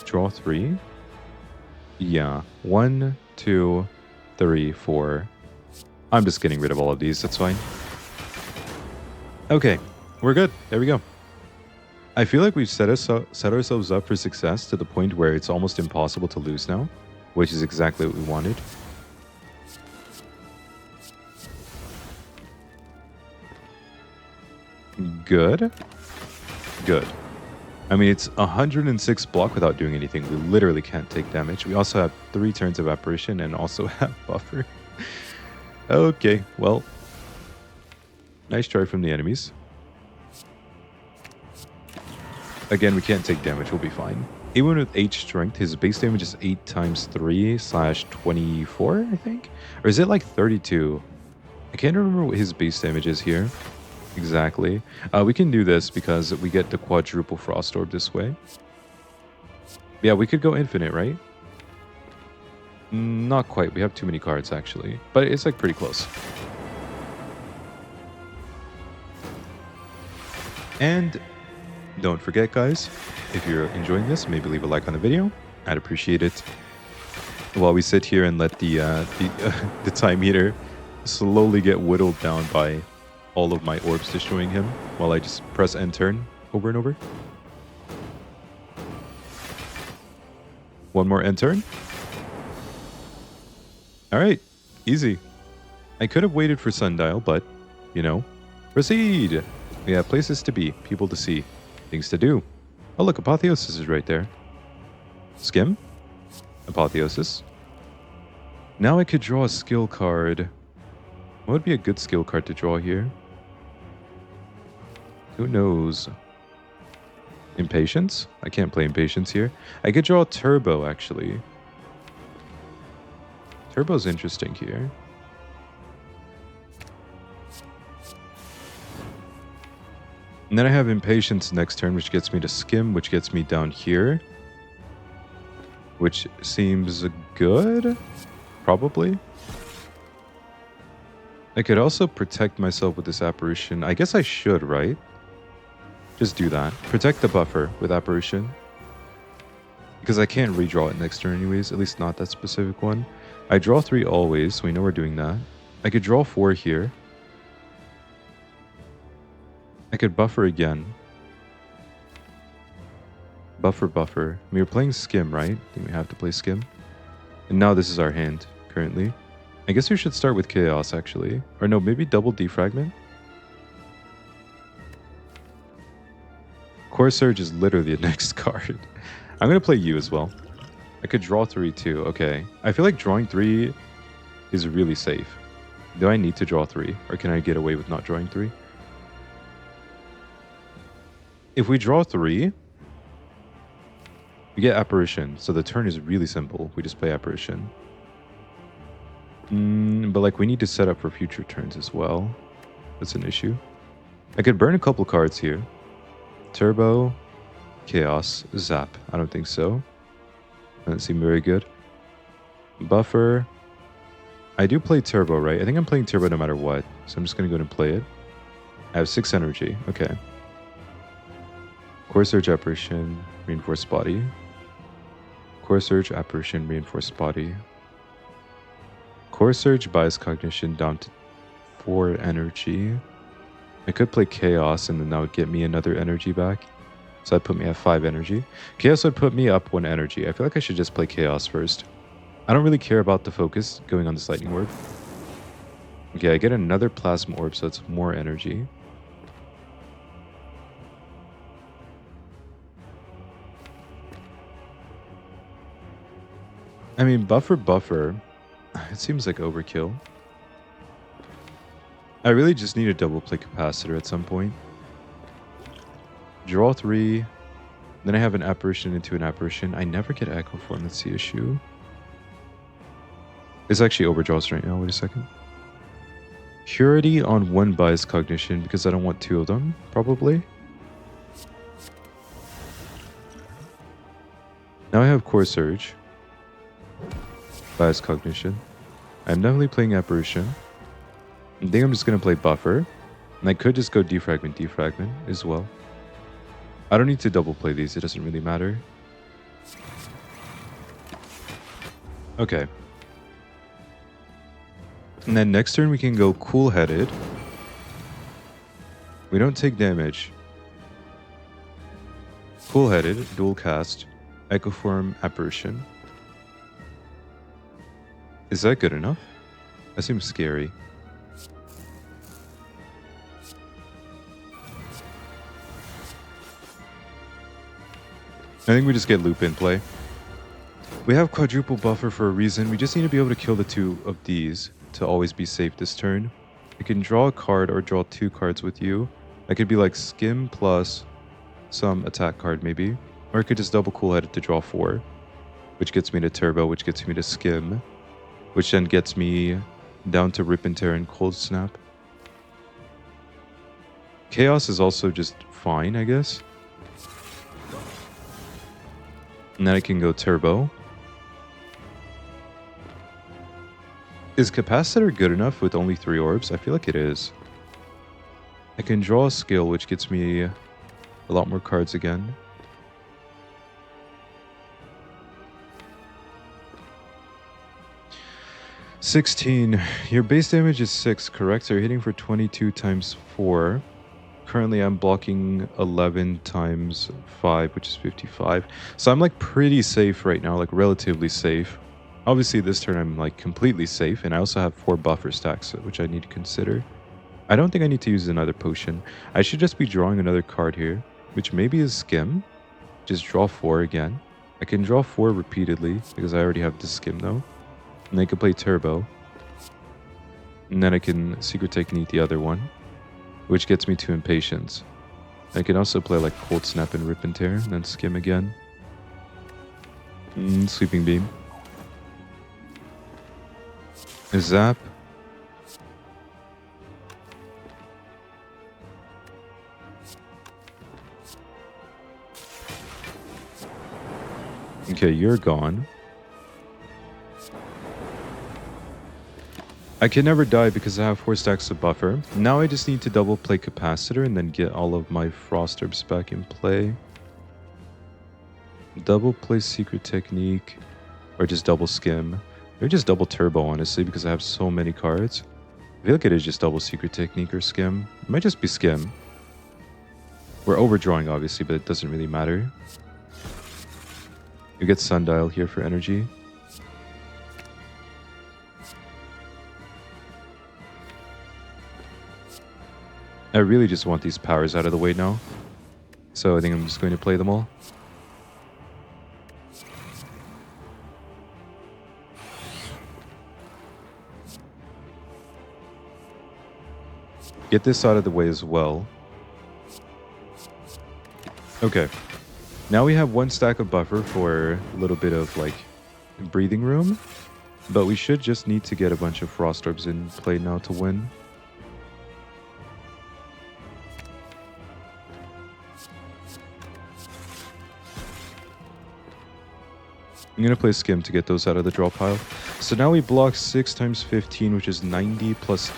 Draw 3. Yeah. 1, 2, 3, 4. I'm just getting rid of all of these. That's fine. Okay. We're good. There we go. I feel like we've set ourselves up for success to the point where it's almost impossible to lose now, which is exactly what we wanted. Good. Good. I mean, it's 106 block without doing anything. We literally can't take damage. We also have 3 turns of apparition and also have buffer. Okay, well. Nice try from the enemies. Again, we can't take damage. We'll be fine. Even with H strength, his base damage is 8 times 3 / 24, I think? Or is it like 32? I can't remember what his base damage is here. Exactly. We can do this because we get the quadruple Frost Orb this way. Yeah, we could go infinite, right? Not quite. We have too many cards, actually. But it's like pretty close. And don't forget, guys, if you're enjoying this, maybe leave a like on the video. I'd appreciate it. While we sit here and let the time meter slowly get whittled down by all of my orbs destroying him, while I just press end turn over and over. One more end turn. All right, easy. I could have waited for Sundial, but, you know, proceed. We have places to be, people to see, things to do. Oh, look, Apotheosis is right there. Skim. Apotheosis. Now I could draw a skill card. What would be a good skill card to draw here? Who knows? Impatience? I can't play Impatience here. I could draw Turbo, actually. Turbo's interesting here. And then I have Impatience next turn, which gets me to Skim, which gets me down here. Which seems good? Probably. I could also protect myself with this Apparition. I guess I should, right? Just do that. Protect the buffer with Apparition. Because I can't redraw it next turn anyways, at least not that specific one. I draw 3 always, so we know we're doing that. I could draw 4 here. I could buffer again. Buffer. I mean, we're playing Skim, right? I think we have to play Skim. And now this is our hand, currently. I guess we should start with Chaos, actually. Or no, maybe double Defragment? Core Surge is literally the next card. I'm going to play you as well. I could draw 3 too. Okay. I feel like drawing 3 is really safe. Do I need to draw 3? Or can I get away with not drawing 3? If we draw 3, we get Apparition. So the turn is really simple. We just play Apparition. But like we need to set up for future turns as well. That's an issue. I could burn a couple cards here. Turbo, Chaos, Zap. I don't think so. Doesn't seem very good. Buffer. I do play Turbo, right? I think I'm playing Turbo no matter what. So I'm just going to go and play it. I have 6 energy. Okay. Core Surge, Apparition, Reinforced Body. Core Surge, Apparition, Reinforced Body. Core Surge, Bias Cognition down to 4 energy. I could play Chaos and then that would get me another energy back. So that'd put me at 5 energy. Chaos would put me up 1 energy. I feel like I should just play Chaos first. I don't really care about the focus going on this Lightning Orb. Okay, I get another Plasma Orb, so it's more energy. I mean, buffer. It seems like overkill. I really just need a double play Capacitor at some point. Draw 3. Then I have an Apparition into an Apparition. I never get Echo Form. That's the issue. It's actually overdraws right now. Wait a second. Purity on 1 Bias Cognition because I don't want 2 of them, probably. Now I have Core Surge. Bias Cognition. I'm definitely playing Apparition. I think I'm just going to play Buffer. And I could just go Defragment as well. I don't need to double play these. It doesn't really matter. Okay. And then next turn we can go Cool-Headed. We don't take damage. Full-headed, dual cast, Echo Form Apparition. Is that good enough? That seems scary. I think we just get Loop in play. We have quadruple buffer for a reason. We just need to be able to kill the two of these to always be safe this turn. I can draw a card or draw 2 cards with you. I could be like Skim plus some attack card maybe. Or I could just double cool-headed to draw 4. Which gets me to Turbo, which gets me to Skim. Which then gets me down to Rip and Tear and Cold Snap. Chaos is also just fine, I guess. And then I can go Turbo. Is Capacitor good enough with only 3 orbs? I feel like it is. I can draw a skill, which gets me a lot more cards again. $16. Your base damage is 6, correct? So you're hitting for 22 times 4. Currently, I'm blocking 11 times 5, which is 55. So I'm like pretty safe right now, like relatively safe. Obviously, this turn I'm like completely safe, and I also have 4 buffer stacks, which I need to consider. I don't think I need to use another potion. I should just be drawing another card here, which maybe is Skim. Just draw 4 again. I can draw 4 repeatedly, because I already have the Skim though. And then I can play Turbo. And then I can Secret Technique the other one, which gets me to Impatience. I can also play like Cold Snap and Rip and Tear, and then Skim again. Sweeping Beam. Zap. Okay, you're gone. I can never die because I have 4 stacks of buffer. Now I just need to double play Capacitor and then get all of my Frost Herbs back in play. Double play Secret Technique, or just double Skim. Or just double Turbo, honestly, because I have so many cards. I feel like it is just double Secret Technique or Skim. It might just be Skim. We're overdrawing, obviously, but it doesn't really matter. You get Sundial here for energy. I really just want these powers out of the way now. So I think I'm just going to play them all. Get this out of the way as well. Okay. Now we have 1 stack of buffer for a little bit of like breathing room. But we should just need to get a bunch of Frost Orbs in play now to win. I'm going to play Skim to get those out of the draw pile. So now we block 6 times 15, which is 90 plus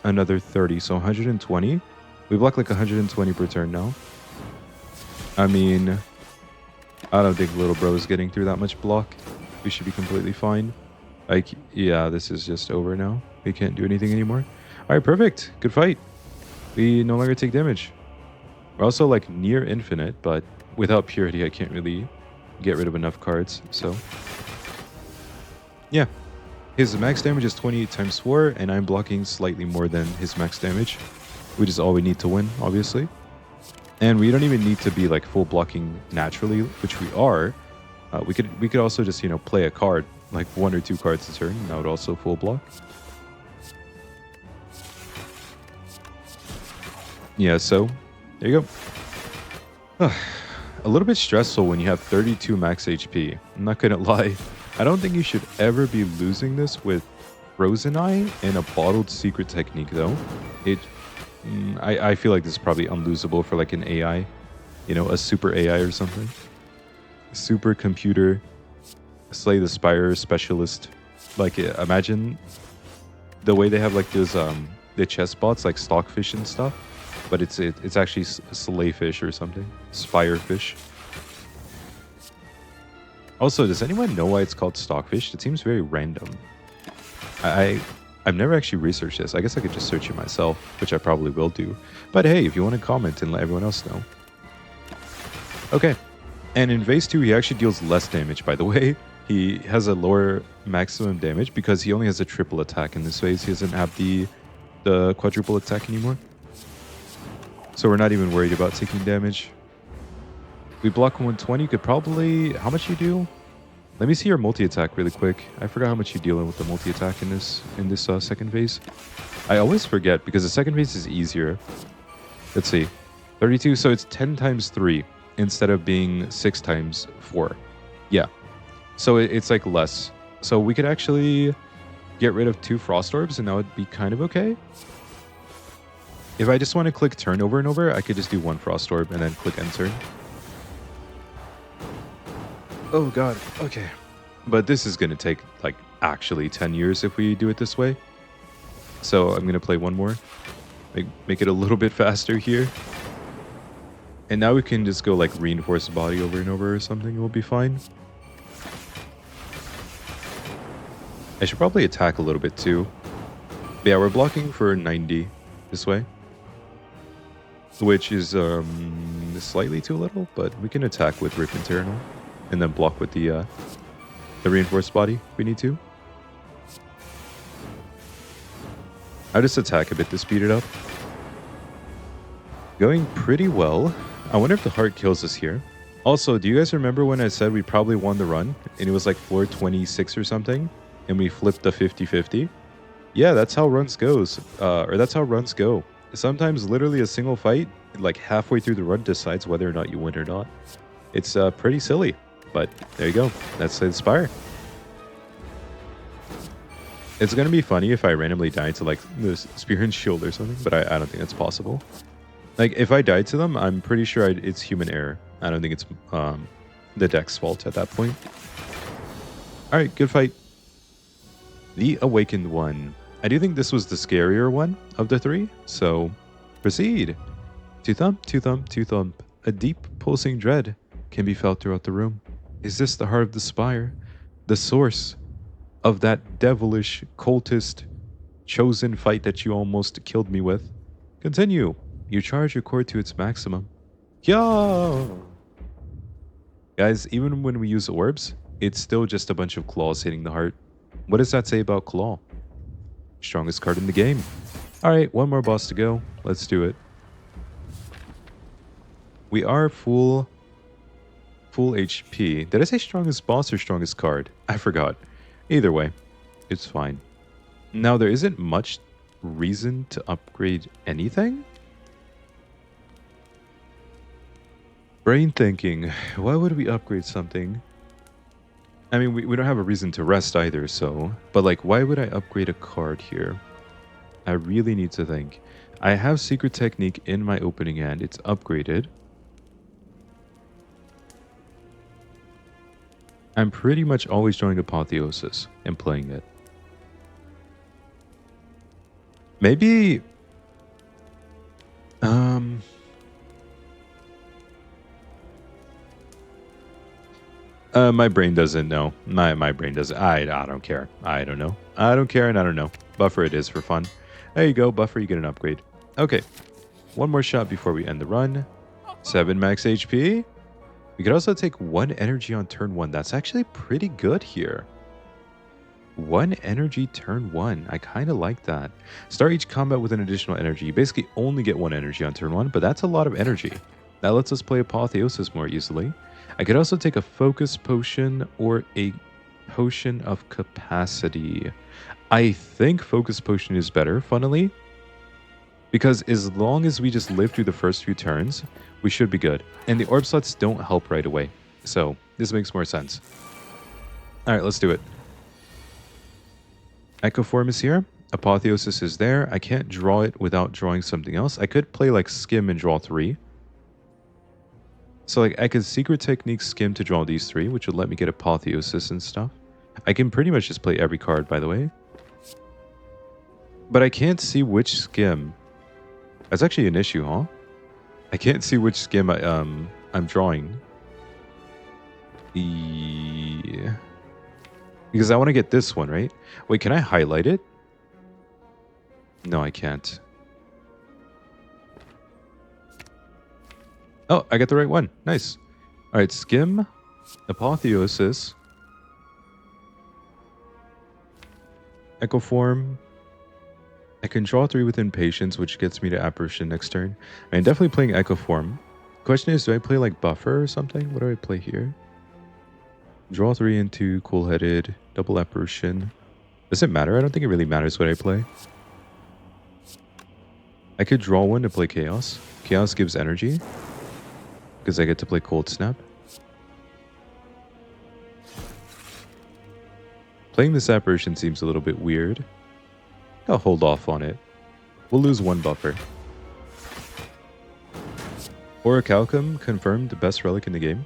another 30. So 120. We block like 120 per turn now. I mean, I don't think little bro is getting through that much block. We should be completely fine. Like, yeah, this is just over now. We can't do anything anymore. All right, perfect. Good fight. We no longer take damage. We're also like near infinite, but without Purity, I can't really get rid of enough cards, so yeah. His max damage is 28 times 4, and I'm blocking slightly more than his max damage, which is all we need to win, obviously. And we don't even need to be like full blocking naturally, which we are. We could also just, you know, play a card, like 1 or 2 cards a turn, and that would also full block. Yeah, so there you go. A little bit stressful when you have 32 max HP. I'm not gonna lie. I don't think you should ever be losing this with Frozen Eye and a bottled Secret Technique, though. I feel like this is probably unlosable for like an AI, you know, a super AI or something. Super computer, Slay the Spire specialist. Like, imagine the way they have like those the chess bots, like Stockfish and stuff. But it's actually Slayfish or something. Spirefish. Also, does anyone know why it's called Stockfish? It seems very random. I've never actually researched this. I guess I could just search it myself, which I probably will do. But hey, if you want to comment and let everyone else know. Okay. And in phase 2, he actually deals less damage, by the way. He has a lower maximum damage because he only has a triple attack in this phase. He doesn't have the quadruple attack anymore. So we're not even worried about taking damage. We block 120, could probably... How much you do? Let me see your multi-attack really quick. I forgot how much you deal with the multi-attack in this second phase. I always forget because the second phase is easier. Let's see. 32, so it's 10 times 3 instead of being 6 times 4. Yeah. So it's like less. So we could actually get rid of 2 Frost Orbs and that would be kind of okay. If I just want to click turn over and over, I could just do 1 Frost Orb and then click end turn. Oh god, okay. But this is going to take like actually 10 years if we do it this way. So I'm going to play one more. Make it a little bit faster here. And now we can just go like reinforce the body over and over or something. It will be fine. I should probably attack a little bit too. But yeah, we're blocking for 90 this way. Which is slightly too little, but we can attack with Rip Internal. And then block with the reinforced body if we need to. I'll just attack a bit to speed it up. Going pretty well. I wonder if the heart kills us here. Also, do you guys remember when I said we probably won the run? And it was like floor 26 or something? And we flipped the 50-50? Yeah, that's how runs goes. Or that's how runs go. Sometimes literally a single fight, like halfway through the run, decides whether or not you win or not. It's pretty silly. But there you go. That's the Inspire. It's going to be funny if I randomly die to like the Spear and Shield or something, but I don't think that's possible. Like if I die to them, I'm pretty sure it's human error. I don't think it's the deck's fault at that point. Alright, good fight. The Awakened one. I do think this was the scarier one of the 3, so proceed. 2 thump, 2 thump, 2 thump. A deep pulsing dread can be felt throughout the room. Is this the heart of the spire? The source of that devilish cultist chosen fight that you almost killed me with? Continue. You charge your core to its maximum. Yeah. Guys, even when we use orbs, it's still just a bunch of claws hitting the heart. What does that say about Claw? Strongest card in the game. Alright, one more boss to go. Let's do it. We are full HP. Did I say strongest boss or strongest card? I forgot. Either way, it's fine. Now, there isn't much reason to upgrade anything. Brain thinking. Why would we upgrade something? I mean, we don't have a reason to rest either, so... But, like, why would I upgrade a card here? I really need to think. I have Secret Technique in my opening hand. It's upgraded. I'm pretty much always drawing Apotheosis and playing it. Maybe... my brain doesn't know. My brain doesn't. I don't care. I don't know. I don't care and I don't know. Buffer it is for fun. There you go. Buffer, you get an upgrade. Okay. One more shot before we end the run. 7 max HP. We could also take 1 energy on turn 1. That's actually pretty good here. 1 energy turn 1. I kind of like that. Start each combat with an additional energy. You basically only get 1 energy on turn 1, but that's a lot of energy. That lets us play Apotheosis more easily. I could also take a Focus Potion or a Potion of Capacity. I think Focus Potion is better, funnily. Because as long as we just live through the first few turns, we should be good. And the orb slots don't help right away. So, this makes more sense. Alright, let's do it. Echo Form is here. Apotheosis is there. I can't draw it without drawing something else. I could play like Skim and draw 3. So like I could Secret Technique Skim to draw these 3, which would let me get Apotheosis and stuff. I can pretty much just play every card, by the way. But I can't see which Skim. That's actually an issue, huh? I can't see which Skim I'm drawing. Because I want to get this one, right? Wait, can I highlight it? No, I can't. Oh, I got the right one. Nice. Alright, Skim, Apotheosis, Echo Form. I can draw 3 with Impatience, which gets me to Apparition next turn. I'm definitely playing Echo Form. Question is, do I play like Buffer or something? What do I play here? Draw 3 into Cool-Headed, double Apparition. Does it matter? I don't think it really matters what I play. I could draw 1 to play Chaos. Chaos gives energy, because I get to play Cold Snap. Playing this Apparition seems a little bit weird. I'll hold off on it. We'll lose 1 buffer. Orichalcum confirmed the best relic in the game.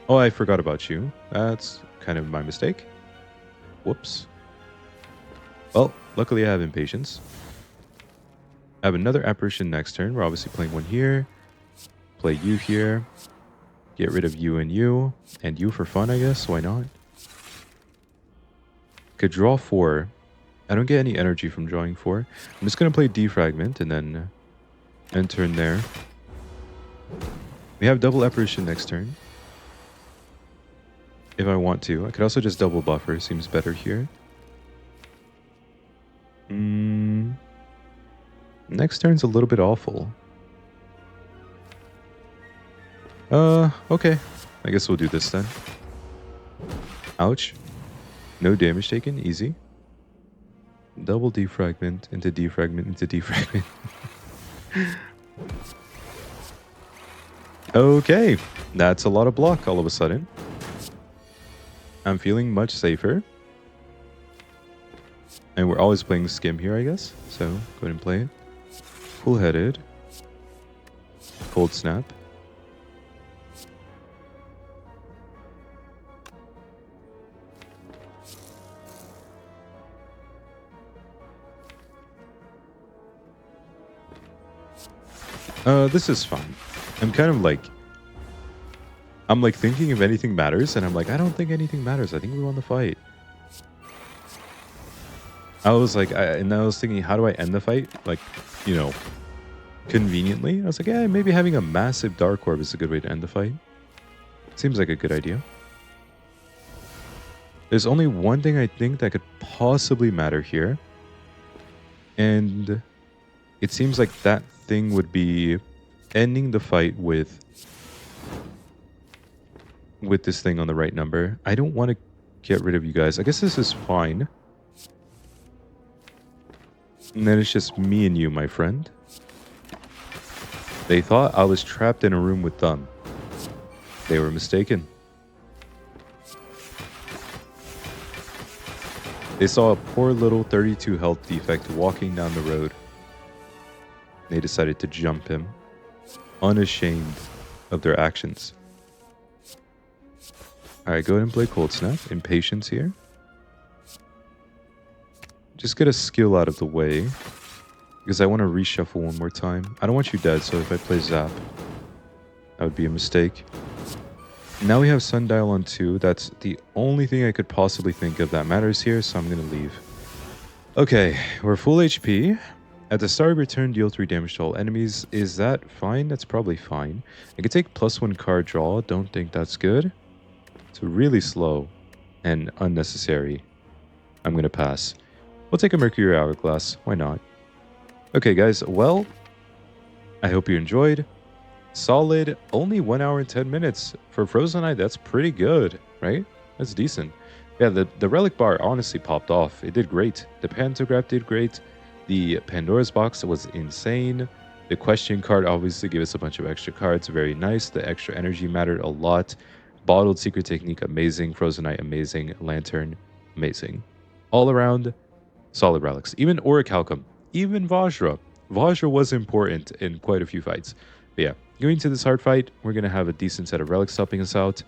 Oh, I forgot about you. That's kind of my mistake. Whoops. Well, luckily I have Impatience. I have another Apparition next turn. We're obviously playing 1 here. Play you here. Get rid of you and you. And you for fun, I guess. Why not? Could draw 4. I don't get any energy from drawing 4. I'm just going to play Defragment and then end turn there. We have double Apparition next turn. If I want to. I could also just double Buffer. Seems better here. Next turn's a little bit awful. Okay. I guess we'll do this then. Ouch. No damage taken. Easy. Double Defragment into Defragment into Defragment. Okay. That's a lot of block all of a sudden. I'm feeling much safer. And we're always playing Skim here, I guess. So, go ahead and play it. Cool-Headed. Cold Snap. This is fine. I'm kind of like... I'm like thinking if anything matters, and I'm like, I don't think anything matters. I think we won the fight. I was like, and I was thinking, how do I end the fight? Like, you know, conveniently. I was like, yeah, maybe having a massive Dark Orb is a good way to end the fight. Seems like a good idea. There's only one thing I think that could possibly matter here. And it seems like that thing would be ending the fight with this thing on the right number. I don't want to get rid of you guys. I guess this is fine. And then it's just me and you, my friend. They thought I was trapped in a room with them. They were mistaken. They saw a poor little 32 health defect walking down the road. They decided to jump him, unashamed of their actions. Alright, go ahead and play Cold Snap. Impatience here. Just get a skill out of the way, because I want to reshuffle one more time. I don't want you dead, so if I play Zap, that would be a mistake. Now we have Sundial on 2. That's the only thing I could possibly think of that matters here, so I'm going to leave. Okay, we're full HP. At the start of your turn, deal 3 damage to all enemies. Is that fine? That's probably fine. I could take +1 card draw. Don't think that's good. It's really slow and unnecessary. I'm going to pass. We'll take a Mercury Hourglass. Why not? Okay, guys. Well, I hope you enjoyed. Solid, only 1 hour and 10 minutes. For Frozen Eye, that's pretty good, right? That's decent. Yeah, the Relic Bar honestly popped off. It did great. The Pantograph did great. The Pandora's Box was insane. The Question card obviously gave us a bunch of extra cards. Very nice. The extra energy mattered a lot. Bottled Secret Technique, amazing. Frozen Eye, amazing. Lantern, amazing. All around, solid relics. Even Orichalcum, even Vajra. Vajra was important in quite a few fights. But yeah, going to this hard fight, we're going to have a decent set of relics helping us out.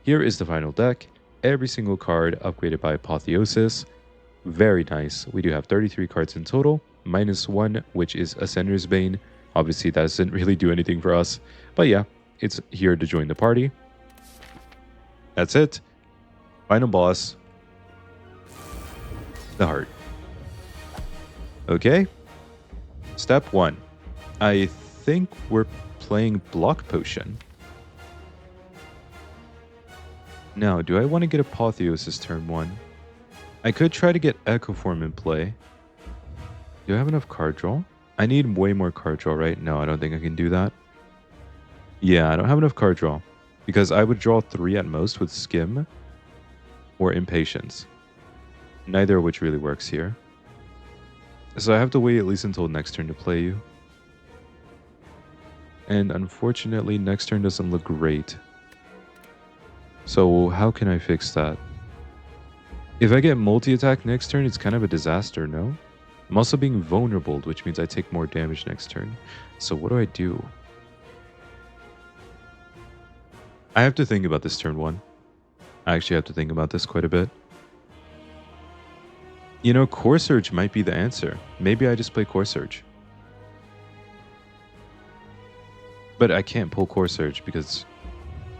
Here is the final deck. Every single card upgraded by Apotheosis. Very nice. We do have 33 cards in total. -1, which is Ascender's Bane. Obviously, that doesn't really do anything for us. But yeah, it's here to join the party. That's it. Final boss. The heart. Okay. Step 1. I think we're playing Block Potion. Now, do I want to get Apotheosis turn 1? I could try to get Echo Form in play. Do I have enough card draw? I need way more card draw, right? No, I don't think I can do that. Yeah, I don't have enough card draw. Because I would draw 3 at most with Skim or Impatience. Neither of which really works here. So I have to wait at least until next turn to play you. And unfortunately, next turn doesn't look great. So how can I fix that? If I get multi-attack next turn, it's kind of a disaster, no? I'm also being vulnerable, which means I take more damage next turn. So what do I do? I have to think about this turn 1. I actually have to think about this quite a bit. You know, Core Surge might be the answer. Maybe I just play Core Surge. But I can't pull Core Surge because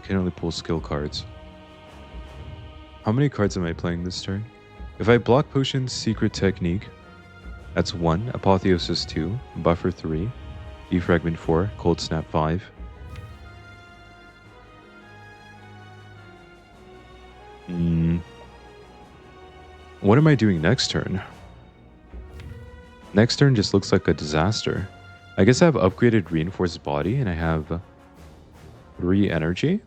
I can only pull skill cards. How many cards am I playing this turn? If I block Potion, Secret Technique, that's 1, Apotheosis 2, Buffer 3, Defragment 4, Cold Snap 5. What am I doing next turn? Next turn just looks like a disaster. I guess I have upgraded Reinforced Body and I have 3 energy.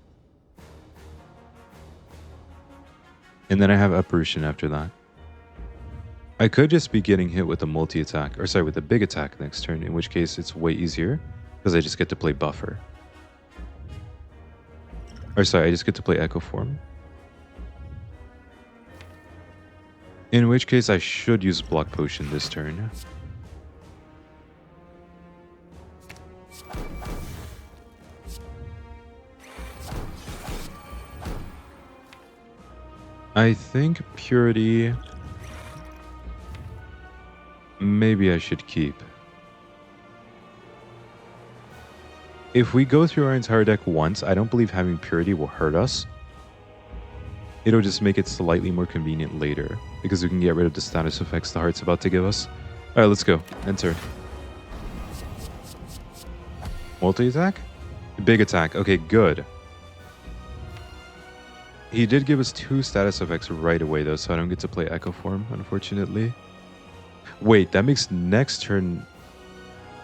And then I have Apparition after that. I could just be getting hit with a multi-attack, or sorry, with a big attack next turn, in which case it's way easier, because I just get to play Buffer. Or sorry, I just get to play Echo Form. In which case I should use Block Potion this turn. I think Purity... maybe I should keep. If we go through our entire deck once, I don't believe having Purity will hurt us. It'll just make it slightly more convenient later, because we can get rid of the status effects the Heart's about to give us. Alright, let's go. Enter. Multi-attack? Big attack. Okay, good. He did give us 2 status effects right away, though, so I don't get to play Echo Form, unfortunately. Wait, that makes next turn...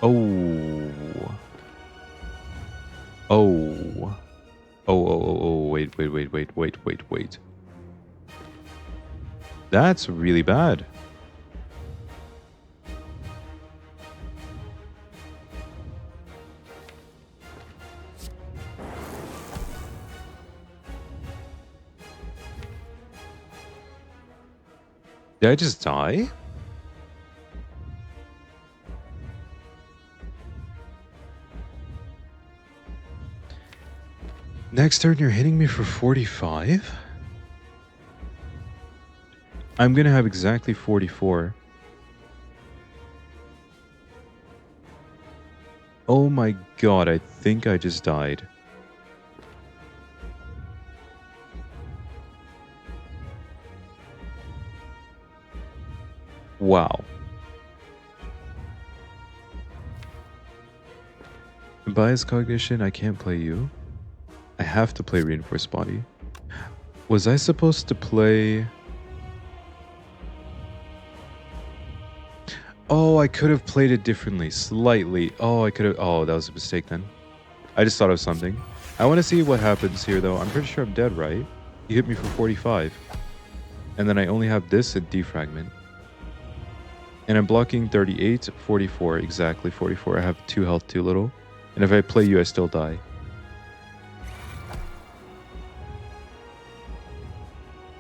Oh. Oh. Oh, wait. That's really bad. Did I just die? Next turn, you're hitting me for 45? I'm gonna have exactly 44. Oh my god, I think I just died. Wow. Bias Cognition, I can't play you. I have to play Reinforced Body. Was I supposed to play... Oh, I could have played it differently, slightly. Oh, I could have... Oh, that was a mistake then. I just thought of something. I want to see what happens here, though. I'm pretty sure I'm dead, right? You hit me for 45. And then I only have this and Defragment. And I'm blocking 38, 44, exactly 44. I have 2 health too little. And if I play you, I still die.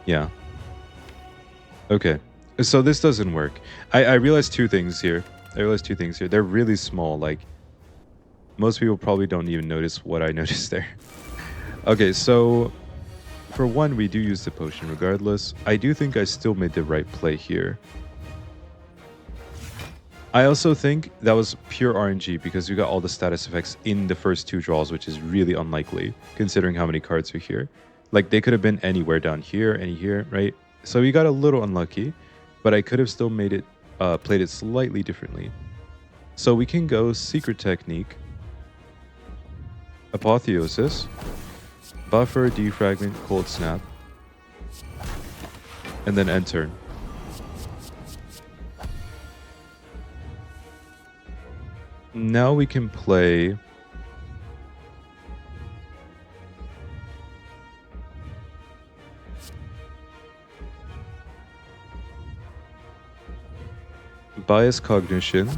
Yeah. Okay. So this doesn't work. I realized 2 things here. They're really small. Like, most people probably don't even notice what I noticed there. Okay, so... For one, we do use the potion regardless. I do think I still made the right play here. I also think that was pure RNG because we got all the status effects in the first 2 draws, which is really unlikely considering how many cards are here. Like, they could have been anywhere down here, any here, right? So we got a little unlucky, but I could have still made it, played it slightly differently. So we can go Secret Technique, Apotheosis, Buffer, Defragment, Cold Snap, and then end turn. Now we can play Bias Cognition,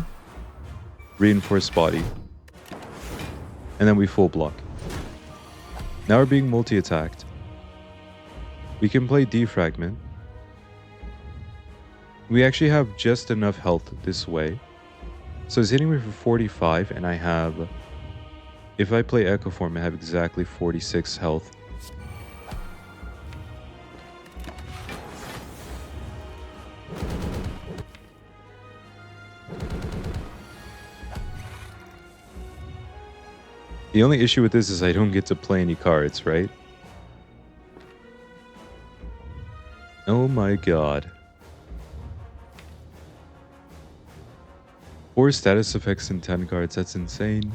Reinforced Body, and then we full block. Now we're being multi-attacked. We can play Defragment. We actually have just enough health this way. So it's hitting me for 45, and I have... If I play Echo Form, I have exactly 46 health. The only issue with this is I don't get to play any cards, right? Oh my god. 4 status effects and 10 cards, that's insane.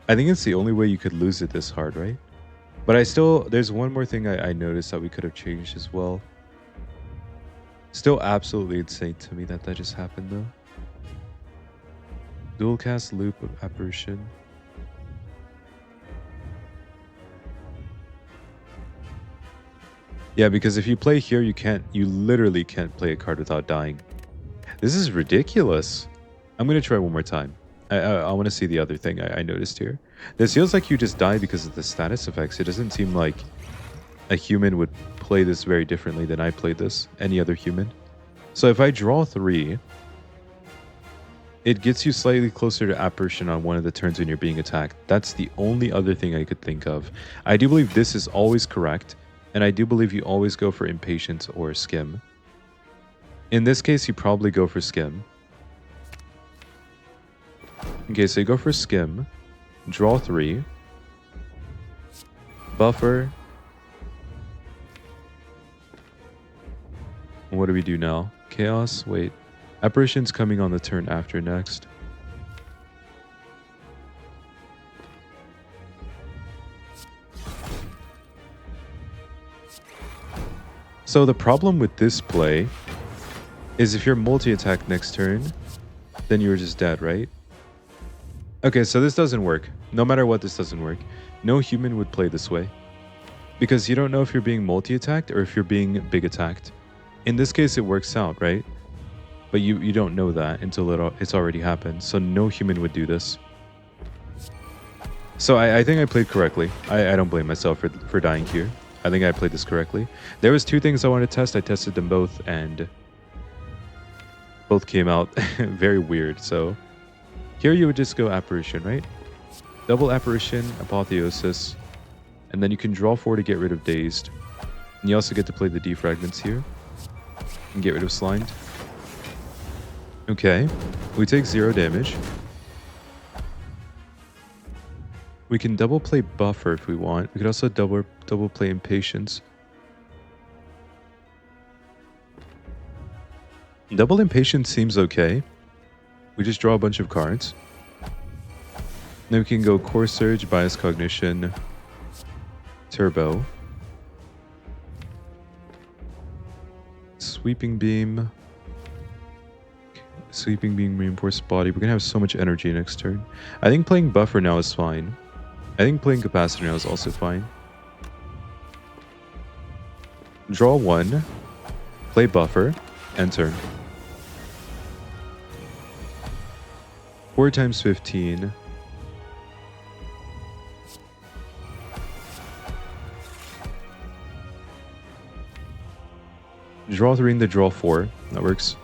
I think it's the only way you could lose it this hard, right? But I still... There's one more thing I noticed that we could have changed as well. Still absolutely insane to me that just happened though. Dual cast Loop of Apparition. Yeah, because if you play here, you literally can't play a card without dying. This is ridiculous. I'm going to try one more time. I want to see the other thing I noticed here. This feels like you just die because of the status effects. It doesn't seem like a human would play this very differently than I played this. Any other human. So if I draw 3, it gets you slightly closer to Apparition on one of the turns when you're being attacked. That's the only other thing I could think of. I do believe this is always correct. And I do believe you always go for Impatience or Skim. In this case, you probably go for Skim. Okay, so you go for Skim. Draw 3. Buffer. What do we do now? Chaos? Wait. Apparition's coming on the turn after next. So the problem with this play is if you're multi-attack next turn, then you're just dead, right? Okay, so this doesn't work. No matter what, this doesn't work. No human would play this way. Because you don't know if you're being multi-attacked or if you're being big attacked. In this case, it works out, right? But you don't know that until it's already happened. So no human would do this. So I think I played correctly. I don't blame myself for dying here. I think I played this correctly. There was 2 things I wanted to test. I tested them both, and both came out very weird. So here you would just go Apparition, right? Double Apparition, Apotheosis, and then you can draw 4 to get rid of Dazed. And you also get to play the Defragments here and get rid of Slimed. Okay, we take 0 damage. We can double play Buffer if we want. We could also double play Impatience. Double Impatience seems okay. We just draw a bunch of cards. Then we can go Core Surge, Bias Cognition, Turbo, Sweeping Beam, Reinforced Body. We're gonna have so much energy next turn. I think playing Buffer now is fine. I think playing Capacitor now is also fine. Draw 1, play Buffer, end turn. 4 times 15. Draw 3 into draw 4. That works.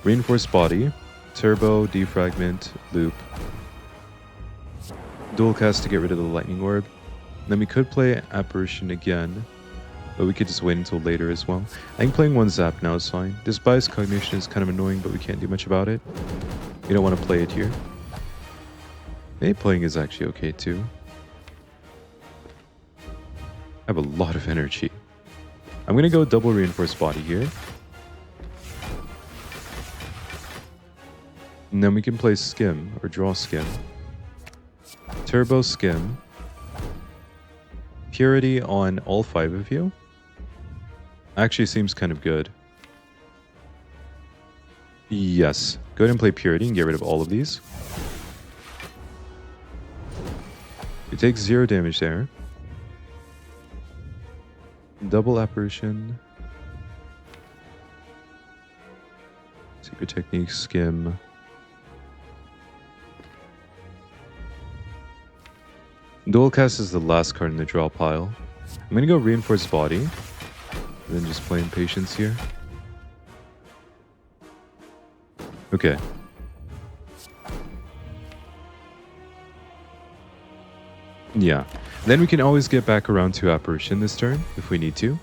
Reinforced Body, Turbo, Defragment, Loop. Dual cast to get rid of the Lightning Orb. Then we could play Apparition again, but we could just wait until later as well. I think playing 1 Zap now is fine. This Bias Cognition is kind of annoying, but we can't do much about it. We don't want to play it here. Maybe playing is actually okay too. I have a lot of energy. I'm going to go double Reinforced Body here. And then we can play Skim, or draw Skim. Turbo Skim. Purity on all 5 of you. Actually seems kind of good. Yes. Go ahead and play Purity and get rid of all of these. You take 0 damage there. Double Apparition. Secret Technique, Skim. Dual Cast is the last card in the draw pile. I'm going to go Reinforced Body. And then just play Impatience here. Okay. Yeah. Then we can always get back around to Apparition this turn if we need to.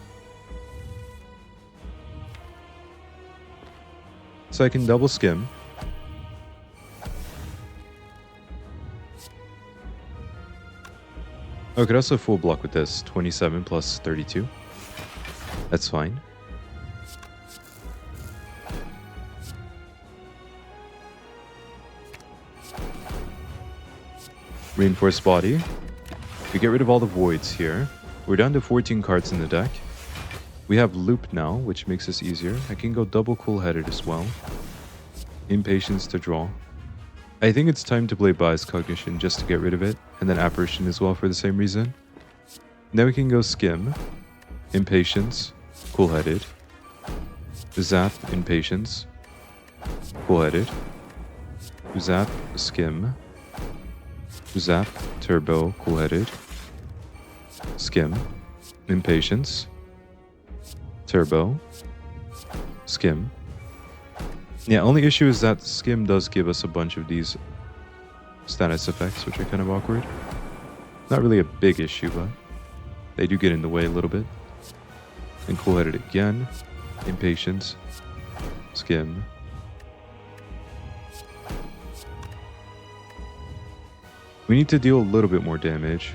So I can double Skim. Oh, I could also full block with this. 27 plus 32. That's fine. Reinforced Body. We get rid of all the voids here. We're down to 14 cards in the deck. We have Loop now, which makes this easier. I can go double Cool-Headed as well. Impatience to draw. I think it's time to play Bias Cognition just to get rid of it, and then Apparition as well for the same reason. Then we can go Skim, Impatience, Cool-Headed, Zap, Impatience, Cool-Headed, Zap, Skim, Zap, Turbo, Cool-Headed, Skim, Impatience, Turbo, Skim. Yeah, only issue is that Skim does give us a bunch of these status effects, which are kind of awkward. Not really a big issue, but they do get in the way a little bit. And Cool-Headed again, Impatience, Skim. We need to deal a little bit more damage.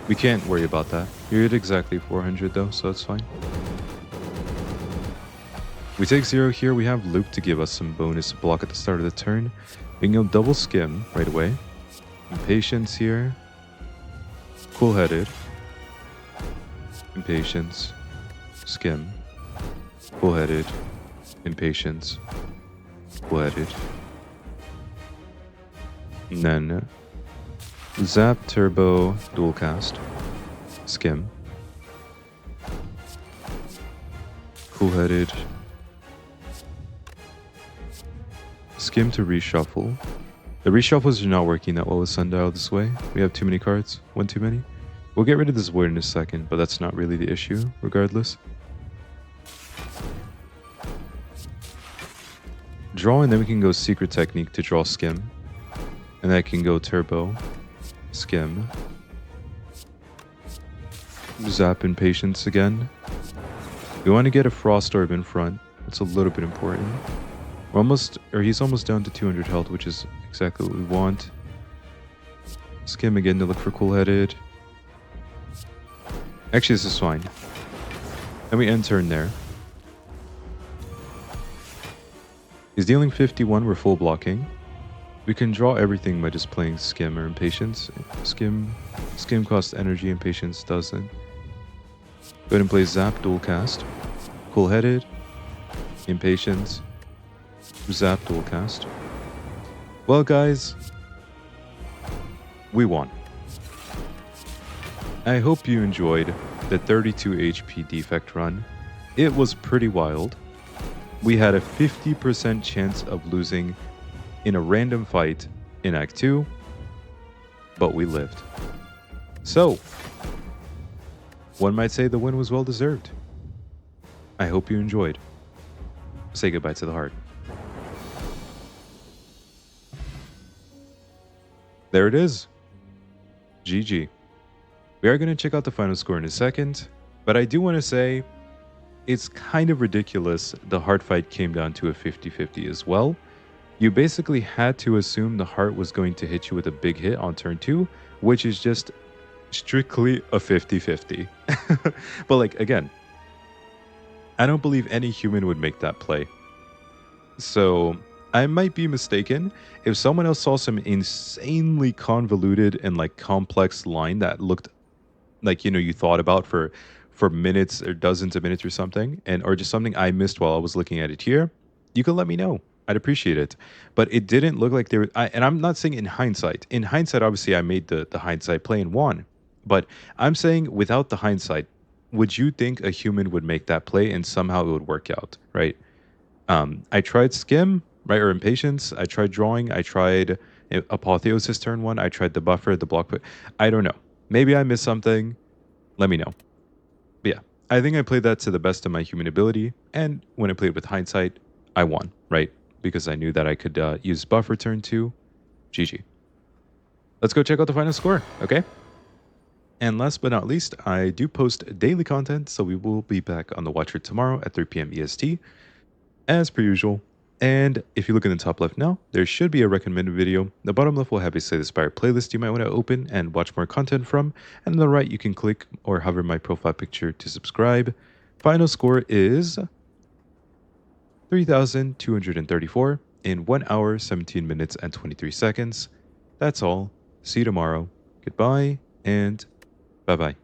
We can't worry about that. You're at exactly 400 though, so that's fine. We take 0 here. We have Loop to give us some bonus block at the start of the turn. We can go double Skim right away. Impatience here. Cool-Headed. Impatience. Skim. Cool-Headed. Impatience. Cool-Headed. And then Zap, Turbo, Dual Cast, Skim, Cool-Headed, Skim to reshuffle. The reshuffles are not working that well with Sundial this way. We have too many cards, one too many. We'll get rid of this Void in a second, but that's not really the issue, regardless. Draw, and then we can go Secret Technique to draw Skim. And then I can go Turbo, Skim, Zap, Impatience again. We want to get a Frost Orb in front. That's a little bit important. We're almost, or he's almost down to 200 health, which is exactly what we want. Skim again to look for Cool-Headed. Actually, this is fine. And we end turn there. He's dealing 51, we're full blocking. We can draw everything by just playing Skim or Impatience. Skim costs energy, Impatience doesn't. Go ahead and play Zap, Dual Cast. Cool-Headed. Impatience. Zap, Dual Cast. Well, guys, we won. I hope you enjoyed the 32 HP defect run. It was pretty wild. We had a 50% chance of losing in a random fight in Act 2, but we lived. So, one might say the win was well deserved. I hope you enjoyed. Say goodbye to the heart. There it is. GG. We are going to check out the final score in a second, but I do want to say it's kind of ridiculous the heart fight came down to a 50-50 as well. You basically had to assume the heart was going to hit you with a big hit on turn 2, which is just strictly a 50-50. But like, again, I don't believe any human would make that play. So I might be mistaken. If someone else saw some insanely convoluted and like complex line that looked like, you know, you thought about for for minutes or dozens of minutes or something, and or just something I missed while I was looking at it here, you can let me know. I'd appreciate it. But it didn't look like there was, and I'm not saying in hindsight. In hindsight, obviously, I made the hindsight play and won. But I'm saying without the hindsight, would you think a human would make that play and somehow it would work out, right? I tried Skim, right, or Impatience. I tried Drawing. I tried Apotheosis turn one. I tried the Buffer, the Block put. I don't know. Maybe I missed something. Let me know. But yeah, I think I played that to the best of my human ability. And when I played with Hindsight, I won, right? Because I knew that I could use Buffer turn two. GG. Let's go check out the final score, okay? And last but not least, I do post daily content, so we will be back on the Watcher tomorrow at 3 p.m. EST, as per usual. And if you look in the top left now, there should be a recommended video. The bottom left will have a Slay the Spire playlist you might want to open and watch more content from. And on the right, you can click or hover my profile picture to subscribe. Final score is 3,234 in 1 hour, 17 minutes, and 23 seconds. That's all. See you tomorrow. Goodbye, and bye-bye.